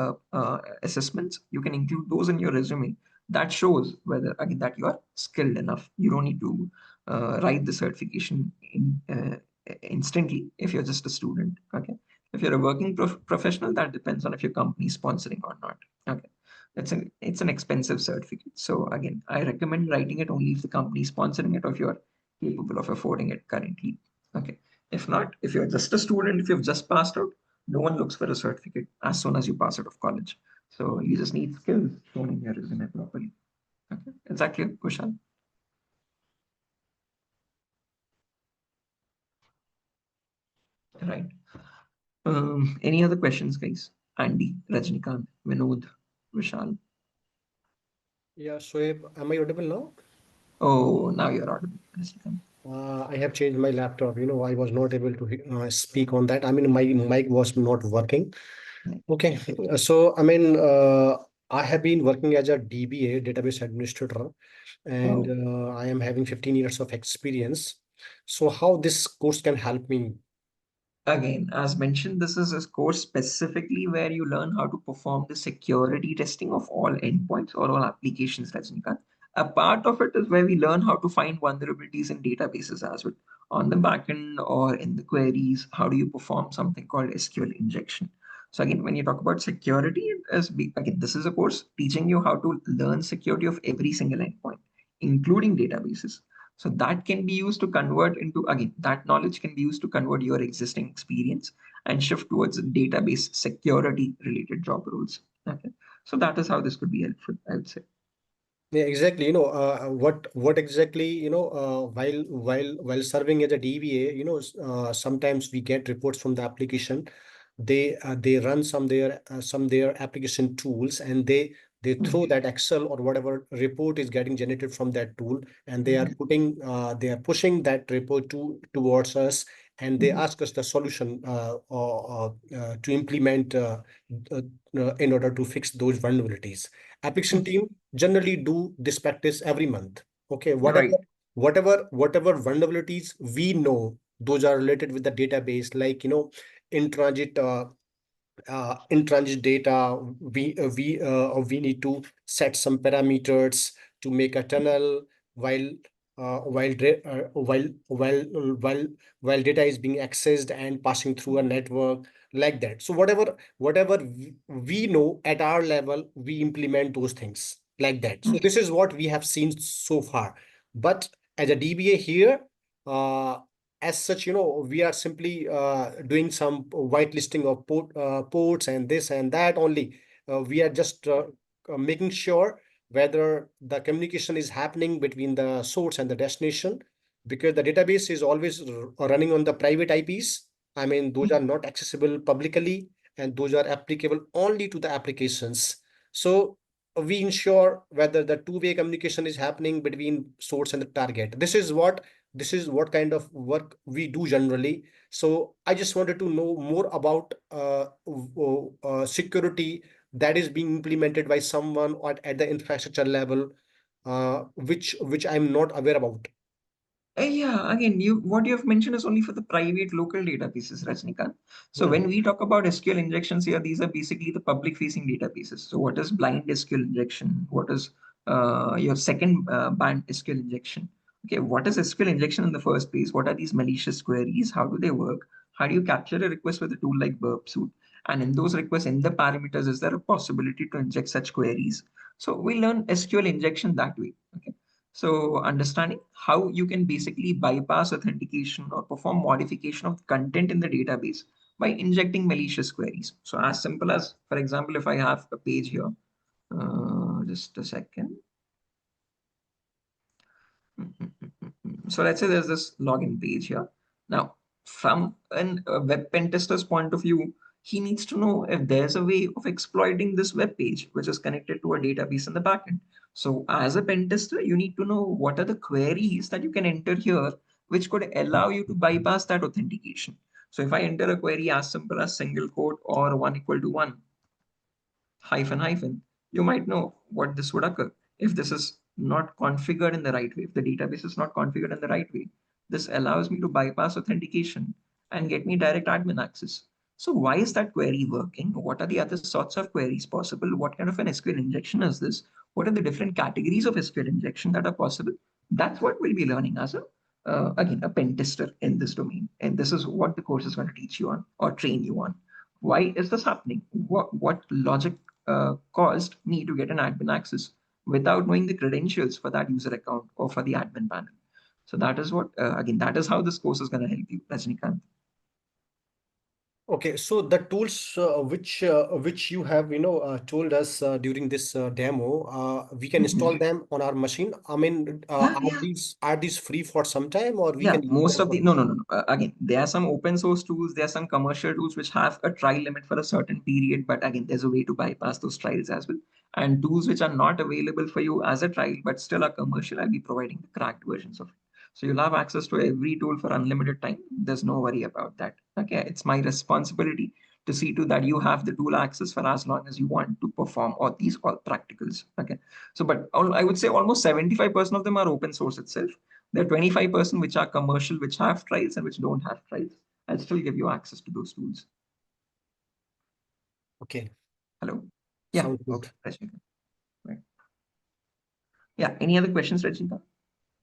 assessments. You can include those in your resume. That shows whether again that you are skilled enough. You don't need to write the certification instantly if you're just a student. Okay. If you're a working professional, that depends on if your company is sponsoring or not. Okay. It's an expensive certificate. So again, I recommend writing it only if the company is sponsoring it or if you're capable of affording it currently. Okay. If not, if you're just a student, if you've just passed out, no one looks for a certificate as soon as you pass out of college. So you just need skills shown in your resume properly. Okay, is that clear, Kushal? Right. Any other questions, guys? Andy, Rajnikant, Vinod, Vishal. Yeah, Shoaib, am I audible now? Oh, now you're audible, Rajnikant. I have changed my laptop. I was not able to speak on that. I mean, my mic was not working. Right. Okay, so I have been working as a DBA, database administrator, and Oh. I am having 15 years of experience. So how this course can help me? Again, as mentioned, this is a course specifically where you learn how to perform the security testing of all endpoints or all applications, Rajnikant. A part of it is where we learn how to find vulnerabilities in databases as well. On the backend or in the queries, how do you perform something called SQL injection? So again, when you talk about security, again, this is a course teaching you how to learn security of every single endpoint, including databases. So that can be used to convert into, again, that knowledge can be used to convert your existing experience and shift towards database security related job roles. Okay. So that is how this could be helpful, I would say. Yeah, exactly. What exactly, while serving as a DBA, sometimes we get reports from the application. They run some their application tools, and they throw Mhm. that Excel or whatever report is getting generated from that tool, and Mhm. they are pushing that report towards us, and they Mhm. ask us the solution to implement uh, in order to fix those vulnerabilities. Application Mhm. team generally do this practice every month. Okay, Right. whatever vulnerabilities we know, those are related with the database, like in transit in transit data, we need to set some parameters to make a tunnel while while data is being accessed and passing through a network, like that. So whatever we know at our level, we implement those things like that. So this is what we have seen so far. But as a DBA here, uh, as such, we are simply doing some whitelisting of ports and this and that only. We are just making sure whether the communication is happening between the source and the destination, because the database is always running on the private IPs. I mean, those are not accessible publicly, and those are applicable only to the applications. So we ensure whether the two-way communication is happening between source and the target. This is what kind of work we do generally. So I just wanted to know more about security that is being implemented by someone at the infrastructure level, which I'm not aware about. Yeah, again, what you have mentioned is only for the private local databases, Rajnikant. So Yeah. when we talk about SQL injections here, these are basically the public facing databases. So what is blind SQL injection? What is your second band SQL injection? Okay, what is SQL injection in the first place? What are these malicious queries? How do they work? How do you capture a request with a tool like Burp Suite? And in those requests, in the parameters, is there a possibility to inject such queries? So we learn SQL injection that way. Okay. So understanding how you can basically bypass authentication or perform modification of content in the database by injecting malicious queries. So as simple as, for example, if I have a page here, just a second. So let's say there's this login page here. Now, from a web pen tester's point of view, he needs to know if there's a way of exploiting this web page, which is connected to a database in the backend. So as a pen tester, you need to know what are the queries that you can enter here, which could allow you to bypass that authentication. So if I enter a query as simple as single quote or one equal to one, hyphen hyphen, you might know what this would occur. If this is not configured in the right way, if the database is not configured in the right way, this allows me to bypass authentication and get me direct admin access. So why is that query working? What are the other sorts of queries possible? What kind of an SQL injection is this? What are the different categories of SQL injection that are possible? That's what we'll be learning as again, a pen tester in this domain. And this is what the course is going to teach you on or train you on. Why is this happening? What logic caused me to get an admin access without knowing the credentials for that user account or for the admin panel? So that is what, again, that is how this course is going to help you, Rajnikant. Okay, so the tools which you have told us during this demo, we can install them on our machine. I mean, Yeah, are these free for some time, or we yeah, can use most them of for? the no. Again, there are some open source tools, there are some commercial tools which have a trial limit for a certain period, but again, there's a way to bypass those trials as well. And tools which are not available for you as a trial, but still are commercial, I'll be providing the cracked versions of it. So you'll have access to every tool for unlimited time. There's no worry about that. Okay, it's my responsibility to see to that you have the tool access for as long as you want to perform all these all practicals. Okay, so but I would say almost 75% of them are open source itself. There are 25% which are commercial, which have trials and which don't have trials. I'll still give you access to those tools. Okay, Hello? Yeah. sounds good. Okay, Rajnikant. Right. Yeah. Any other questions, Rajnikant?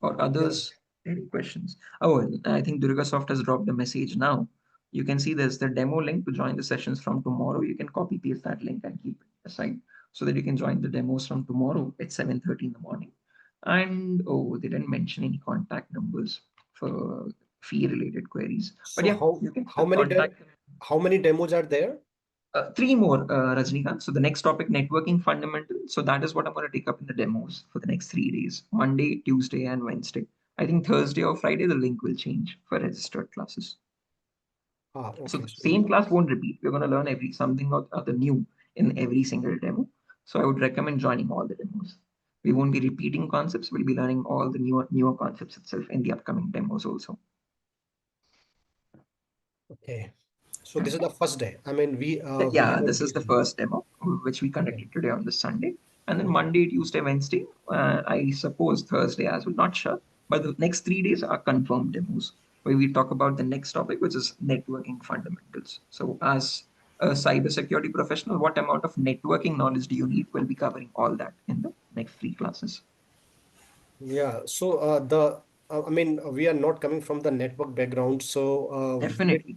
Or others? Any questions? Oh, I think DurgaSoft has dropped a message now. You can see there's the demo link to join the sessions from tomorrow. You can copy paste that link and keep it aside so that you can join the demos from tomorrow at 7:30 in the morning. And oh, they didn't mention any contact numbers for fee related queries. But So yeah, you can how still many contact them. how many demos are there? Three more, Rajnikant. So the next topic, networking fundamentals. So that is what I'm going to take up in the demos for the next 3 days, Monday, Tuesday, and Wednesday. I think Thursday or Friday, the link will change for registered classes. So Okay. the same class won't repeat. We're going to learn something or other new in every single demo. So I would recommend joining all the demos. We won't be repeating concepts. We'll be learning all the newer concepts itself in the upcoming demos also. Okay. So this is the first day. I mean, we Yeah, haven't this is used the them. first demo, which we Okay. conducted today on the Sunday. And then Monday, Tuesday, Wednesday, I suppose Thursday as well, not sure. But the next 3 days are confirmed demos where we talk about the next topic, which is networking fundamentals. So, as a cybersecurity professional, what amount of networking knowledge do you need? We'll be covering all that in the next 3 classes. Yeah. So I mean, we are not coming from the network background, so Definitely.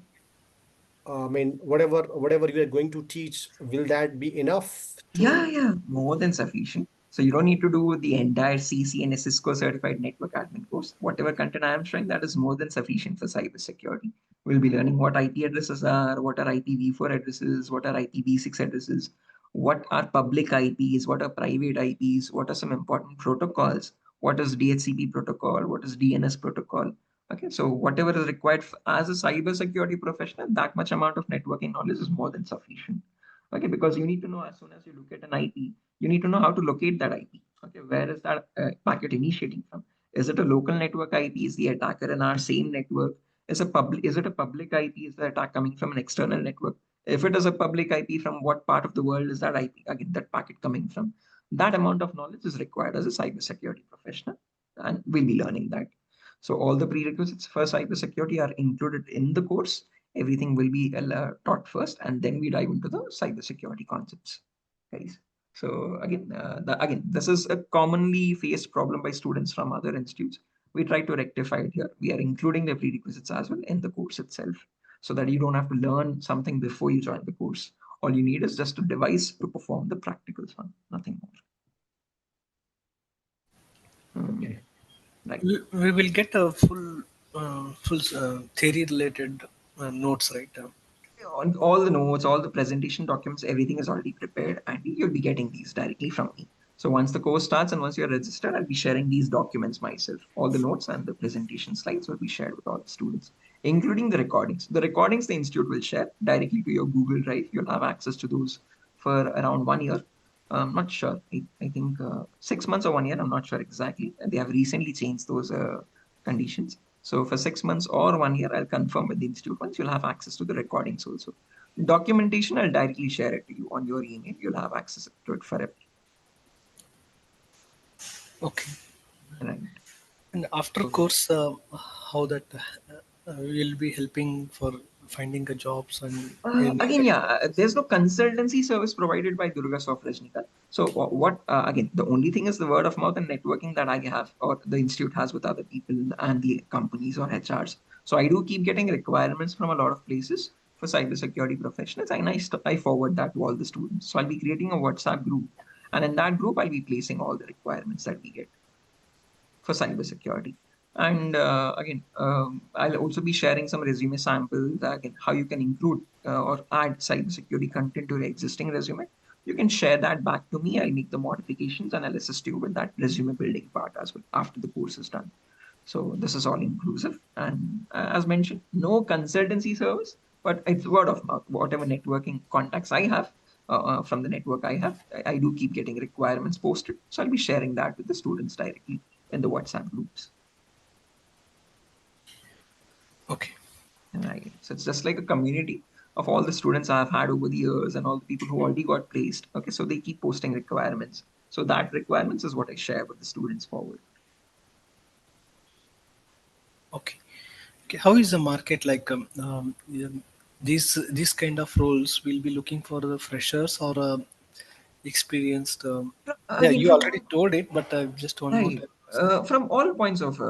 I mean, whatever you are going to teach, will that be enough to? Yeah, more than sufficient. So you don't need to do the entire CCNA Cisco certified network admin course. Whatever content I am showing, that is more than sufficient for cybersecurity. We'll be learning what IP addresses are, what are IPv4 addresses, what are IPv6 addresses, what are public IPs, what are private IPs, what are some important protocols, what is DHCP protocol, what is DNS protocol. Okay, so whatever is required as a cybersecurity professional, that much amount of networking knowledge is more than sufficient. Okay, because you need to know as soon as you look at an IP, you need to know how to locate that IP. Okay, where is that packet initiating from? Is it a local network IP? Is the attacker in our same network? Is it a public IP? Is the attack coming from an external network? If it is a public IP, from what part of the world is that IP, again, that packet coming from? That amount of knowledge is required as a cybersecurity professional, and we'll be learning that. So all the prerequisites for cybersecurity are included in the course. Everything will be taught first, and then we dive into the cybersecurity concepts, guys. So again, this is a commonly faced problem by students from other institutes. We try to rectify it here. We are including the prerequisites as well in the course itself, so that you don't have to learn something before you join the course. All you need is just a device to perform the practicals on, nothing more. Okay. Right. We will get a full theory related notes, right? On all the notes, all the presentation documents, everything is already prepared, and you'll be getting these directly from me. So once the course starts and once you're registered, I'll be sharing these documents myself. All the notes and the presentation slides will be shared with all the students, including the recordings. The recordings the institute will share directly to your Google Drive. You'll have access to those for around 1 year. I'm not sure. I think 6 months or 1 year. I'm not sure exactly. They have recently changed those conditions. So for 6 months or 1 year, I'll confirm with the institute. Once you'll have access to the recordings also. Documentation, I'll directly share it to you on your email. You'll have access to it forever. Okay. Right. And after course, how that will be helping for finding a jobs and Again, yeah, there's no consultancy service provided by DurgaSoft, Rajnikant. So again, the only thing is the word of mouth and networking that I have or the institute has with other people and the companies or HRs. So I do keep getting requirements from a lot of places for cybersecurity professionals, and I forward that to all the students. So I'll be creating a WhatsApp group, and in that group, I'll be placing all the requirements that we get for cybersecurity. And again, I'll also be sharing some resume samples, again, how you can include or add cybersecurity content to your existing resume. You can share that back to me. I'll make the modifications and I'll assist you with that resume building part as well after the course is done. So this is all inclusive. And as mentioned, no consultancy service, but it's word of mouth. Whatever networking contacts I have from the network I have, I do keep getting requirements posted. So I'll be sharing that with the students directly in the WhatsApp groups. Okay. Right. So it's just like a community of all the students I've had over the years and all the people who already got placed. Okay, so they keep posting requirements. So that requirements is what I share with the students forward. Okay. Okay. How is the market like? These kind of roles will be looking for the freshers or experienced. Yeah, Again, you from already told it, but just one more right, time. from all points of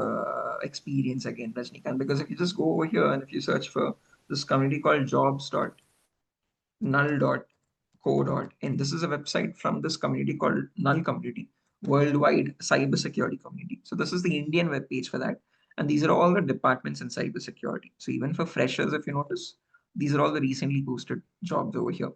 experience again, Rajnikant, because if you just go over here and if you search for this community called jobs.null.co.in, this is a website from this community called Null Community, Worldwide Cybersecurity Community. So this is the Indian web page for that. And these are all the departments in cybersecurity. So even for freshers, if you notice, these are all the recently posted jobs over here,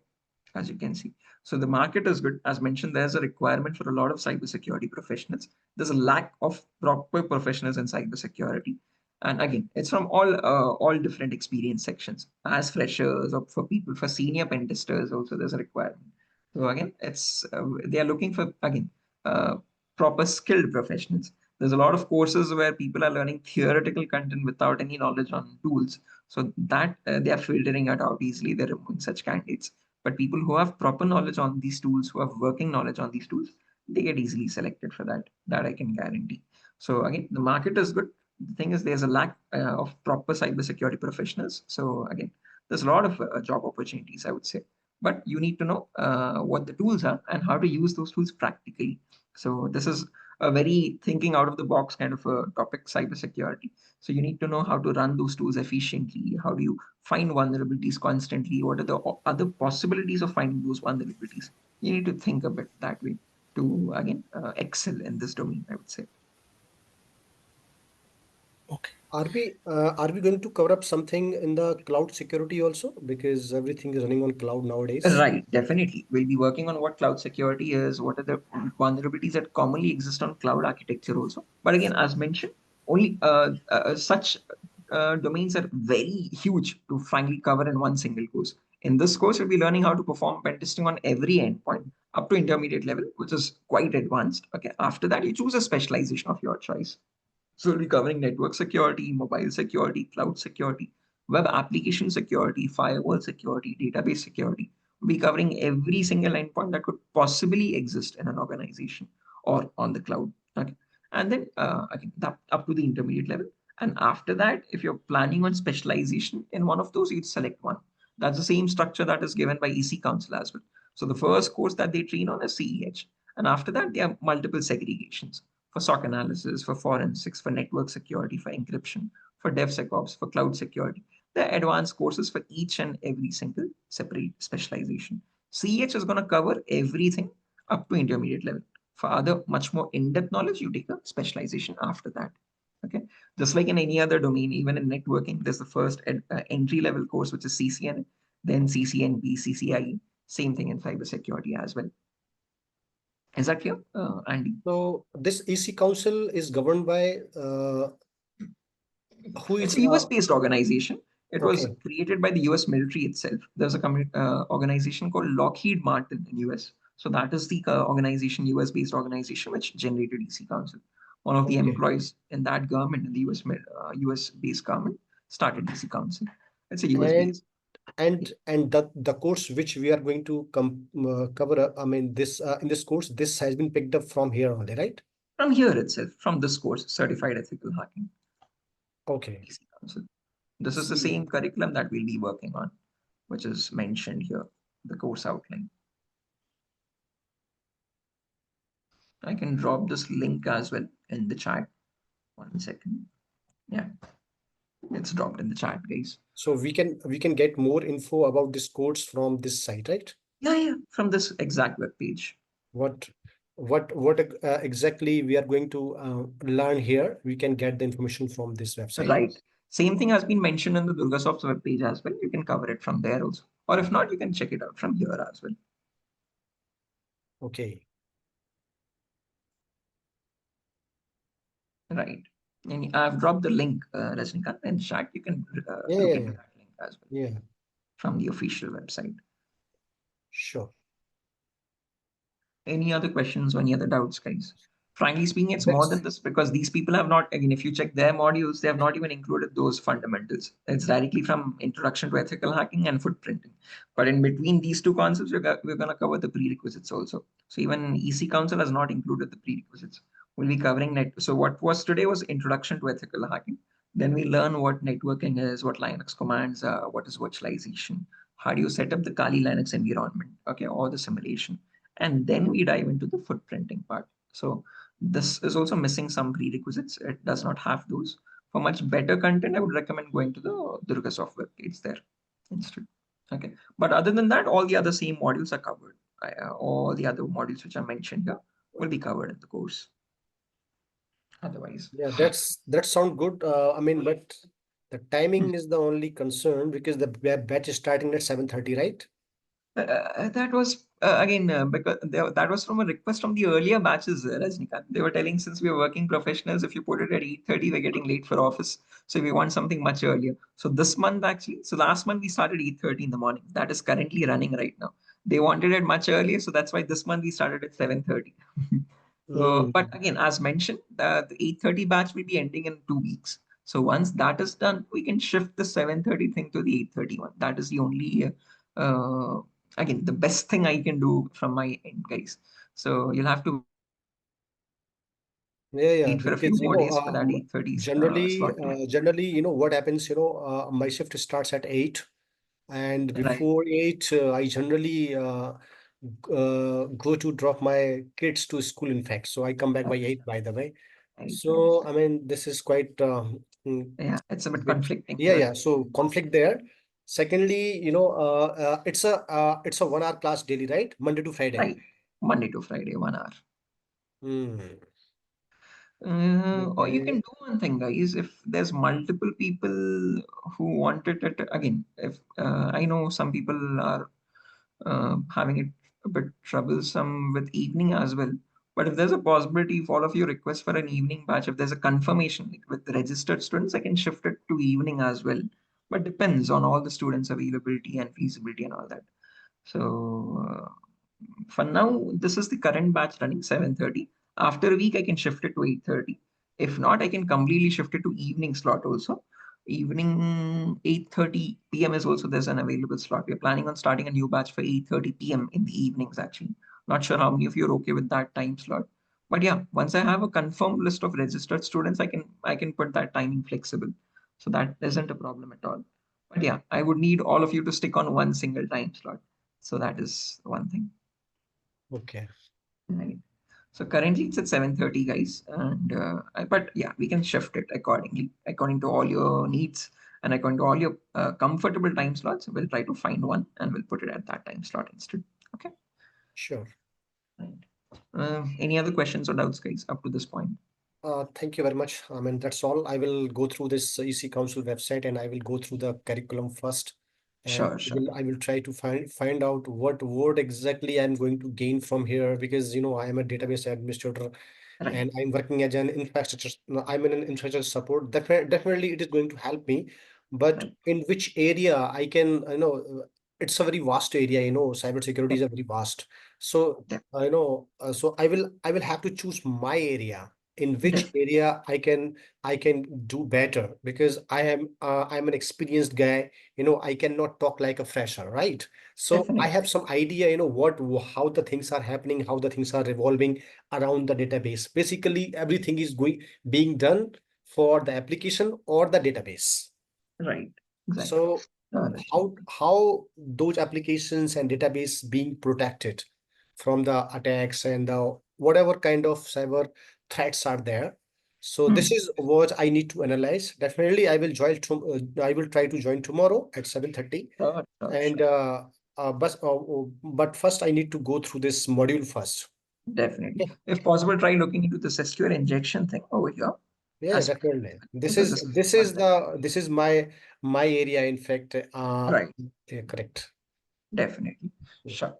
as you can see. So the market is good. As mentioned, there's a requirement for a lot of cybersecurity professionals. There's a lack of proper professionals in cybersecurity. And again, it's from all different experience sections. As freshers or for people, for senior pen testers, also there's a requirement. So again, it's they are looking for again uh, proper skilled professionals. There's a lot of courses where people are learning theoretical content without any knowledge on tools. So that they are filtering it out easily. They're removing such candidates. But people who have proper knowledge on these tools, who have working knowledge on these tools, they get easily selected for that. That I can guarantee. So again, the market is good. The thing is, there's a lack of proper cybersecurity professionals. So again, there's a lot of job opportunities, I would say. But you need to know what the tools are and how to use those tools practically. So this is a very thinking out of the box kind of a topic, cybersecurity. So you need to know how to run those tools efficiently. How do you find vulnerabilities constantly? What are the other possibilities of finding those vulnerabilities? You need to think a bit that way to again excel in this domain, I would say. Okay. Are we going to cover up something in the cloud security also? Because everything is running on cloud nowadays. Right, definitely. We'll be working on what cloud security is, what are the vulnerabilities that commonly exist on cloud architecture also. But again, as mentioned, only such domains are very huge to finally cover in one single course. In this course, we'll be learning how to perform pen testing on every endpoint up to intermediate level, which is quite advanced. Okay, after that, you choose a specialization of your choice. So we'll be covering network security, mobile security, cloud security, web application security, firewall security, database security. We'll be covering every single endpoint that could possibly exist in an organization or on the cloud. Okay. And then again, that up to the intermediate level. And after that, if you're planning on specialization in one of those, you'd select one. That's the same structure that is given by EC Council as well. So the first course that they train on is CEH. And after that, there are multiple segregations for SOC analysis, for forensics, for network security, for encryption, for DevSecOps, for cloud security. There are advanced courses for each and every single separate specialization. CH is going to cover everything up to intermediate level. For other much more in-depth knowledge, you take a specialization after that. Okay, just like in any other domain, even in networking, there's the first entry level course, which is CCNA, then CCNB, CCIE. Same thing in cybersecurity as well. Is that clear, Andy? So this EC Council is governed by who It's is a US-based organization. It was okay. created by the US military itself. There's a organization called Lockheed Martin in US. So that is the organization, US-based organization, which generated EC Council. One of the Okay. employees in that government, in the US-based government, started EC Council. It's a US-based. And the course which we are going to cover, I mean this in this course, this has been picked up from here only, right? From here itself, from this course, Certified Ethical Hacking, Okay. EC Council. This is the See, same curriculum that we'll be working on, which is mentioned here, the course outline. I can drop this link as well in the chat. 1 second. Yeah, it's dropped in the chat, guys. so we can get more info about this course from this site, right? Yeah, from this exact web page. What what exactly we are going to learn here, we can get the information from this website. Right. Same thing has been mentioned in the DurgaSoft's webpage as well. You can cover it from there also. Or if not, you can check it out from here as well. Okay. Right. And I've dropped the link, Rajnikant, in chat. You can Yeah, look yeah, into yeah. that link as well Yeah, from the official website. sure. Any other questions or any other doubts, guys? Frankly speaking, it's more than That's this because these people have not, again, if you check their modules, they have not even included those fundamentals. It's directly from Introduction to Ethical Hacking and Footprinting. But in between these two concepts, we're going to cover the prerequisites also. So even EC Council has not included the prerequisites. We'll be covering net. So what was today was Introduction to Ethical Hacking. Then we learn what networking is, what Linux commands are, what is virtualization, how do you set up the Kali Linux environment, okay, or the simulation. And then we dive into the footprinting part. So this is also missing some prerequisites. It does not have those. For much better content, I would recommend going to the DurgaSoft web page there instead. Okay. But other than that, all the other same modules are covered. All the other modules which I mentioned here will be covered in the course. Otherwise, yeah, that sound good. I mean, but the timing is the only concern because the batch is starting at 7:30, right? That was again because that was from a request from the earlier batches, Rajnikant. They were telling since we are working professionals, if you put it at 8:30, we're getting late for office. So we want something much earlier. So this month actually, so last month we started 8:30 in the morning. That is currently running right now. They wanted it much earlier, so that's why this month we started at 7:30. So, but Mm. again, as mentioned, the 8:30 batch will be ending in 2 weeks. So once that is done, we can shift the 7:30 thing to the 8:30 one. That is the only again, the best thing I can do from my end, guys. So you'll have to Yeah, wait yeah, for a few because more days for that 8:30 slot to end. generally, what happens, my shift starts at 8, and Right, before 8, I generally go to drop my kids to school, in fact. So I come back by right, 8, by the way. right, right. So, I mean, this is quite Yeah, it's a bit bit, conflicting yeah, here. yeah. So conflict there. Secondly, it's a 1 hour class daily, right? Monday to Friday. Right, Monday to Friday, 1 hour. Hmm. Or you Okay. can do one thing, guys. If there's multiple people who want it at, again, if I know some people are having it a bit troublesome with evening as well. But if there's a possibility, if all of you request for an evening batch, if there's a confirmation like with the registered students, I can shift it to evening as well. But depends on all the students' availability and feasibility and all that. So for now, this is the current batch running 7:30. After a week, I can shift it to 8:30. If not, I can completely shift it to evening slot also. Evening 8:30 p.m. is also there's an available slot. We're planning on starting a new batch for 8:30 p.m. in the evenings actually. Not sure how many of you are okay with that time slot. But yeah, once I have a confirmed list of registered students, I can put that timing flexible. So that isn't a problem at all. But yeah, I would need all of you to stick on one single time slot. So that is one thing. Okay. Right. So currently it's at 7:30, guys. And but yeah, we can shift it accordingly, according to all your needs and according to all your comfortable time slots. We'll try to find one and we'll put it at that time slot instead. Okay. Sure. Right. Any other questions or doubts, guys, up to this point? Thank you very much. I mean, that's all. I will go through this EC Council website and I will go through the curriculum first. And Sure, sure. I will try to find out what exactly I'm going to gain from here, because I am a database administrator Right. and I'm working as an infrastructure. No, I'm in an infrastructure support. Definitely, it is going to help me. But Right. in which area I can, it's a very vast area. Cybersecurity is a very vast. So so I will have to choose my area, in which Definitely. area I can do better, because I'm an experienced guy. I cannot talk like a fresher, right? So I Definitely. have some idea, how the things are happening, how the things are revolving around the database. Basically, everything is being done for the application or the database. Right. Exactly. So Right. how those applications and database being protected from the attacks and the whatever kind of cyber threats are there. So this Hmm. is what I need to analyze. Definitely, I will try to join tomorrow at 7:30. Sure, sure, And sure. but first I need to go through this module first. Definitely. Yeah. If possible, try looking into the SQL injection thing over here. Yeah, As definitely. This because is this is this one is thing. this is my area. In fact, Right. yeah, correct. Definitely. Yeah. Sure.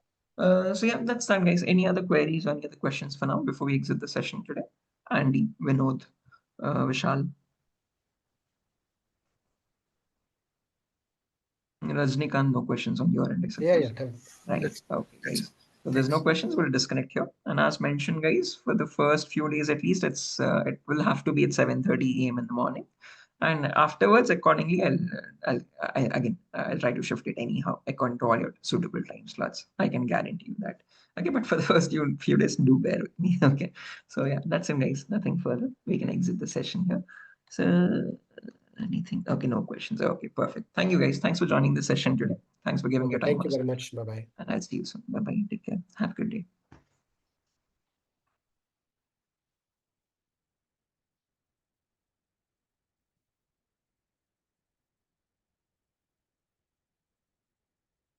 So yeah, that's time, guys. Any other queries or any other questions for now before we exit the session today? Andy, Vinod, Vishal, Rajnikant, no questions on your end, I Yeah, suppose. yeah. Right. That's Okay, that's guys. So there's no thanks. questions. We'll disconnect here. And as mentioned, guys, for the first few days at least, it will have to be at 7:30 a.m. in the morning. And afterwards, accordingly, I'll try to shift it anyhow according to all your suitable time slots. I can guarantee you that. Okay, but for the first few days, do bear with me. Okay. So yeah, that's it, guys. Nothing further. We can exit the session here. So anything? Okay, no questions. Okay, perfect. Thank you, guys. Thanks for joining the session today. Thanks for giving Okay, your time thank on you this. very much. Bye bye. And I'll see you soon. Bye bye. Take care. Have a good day.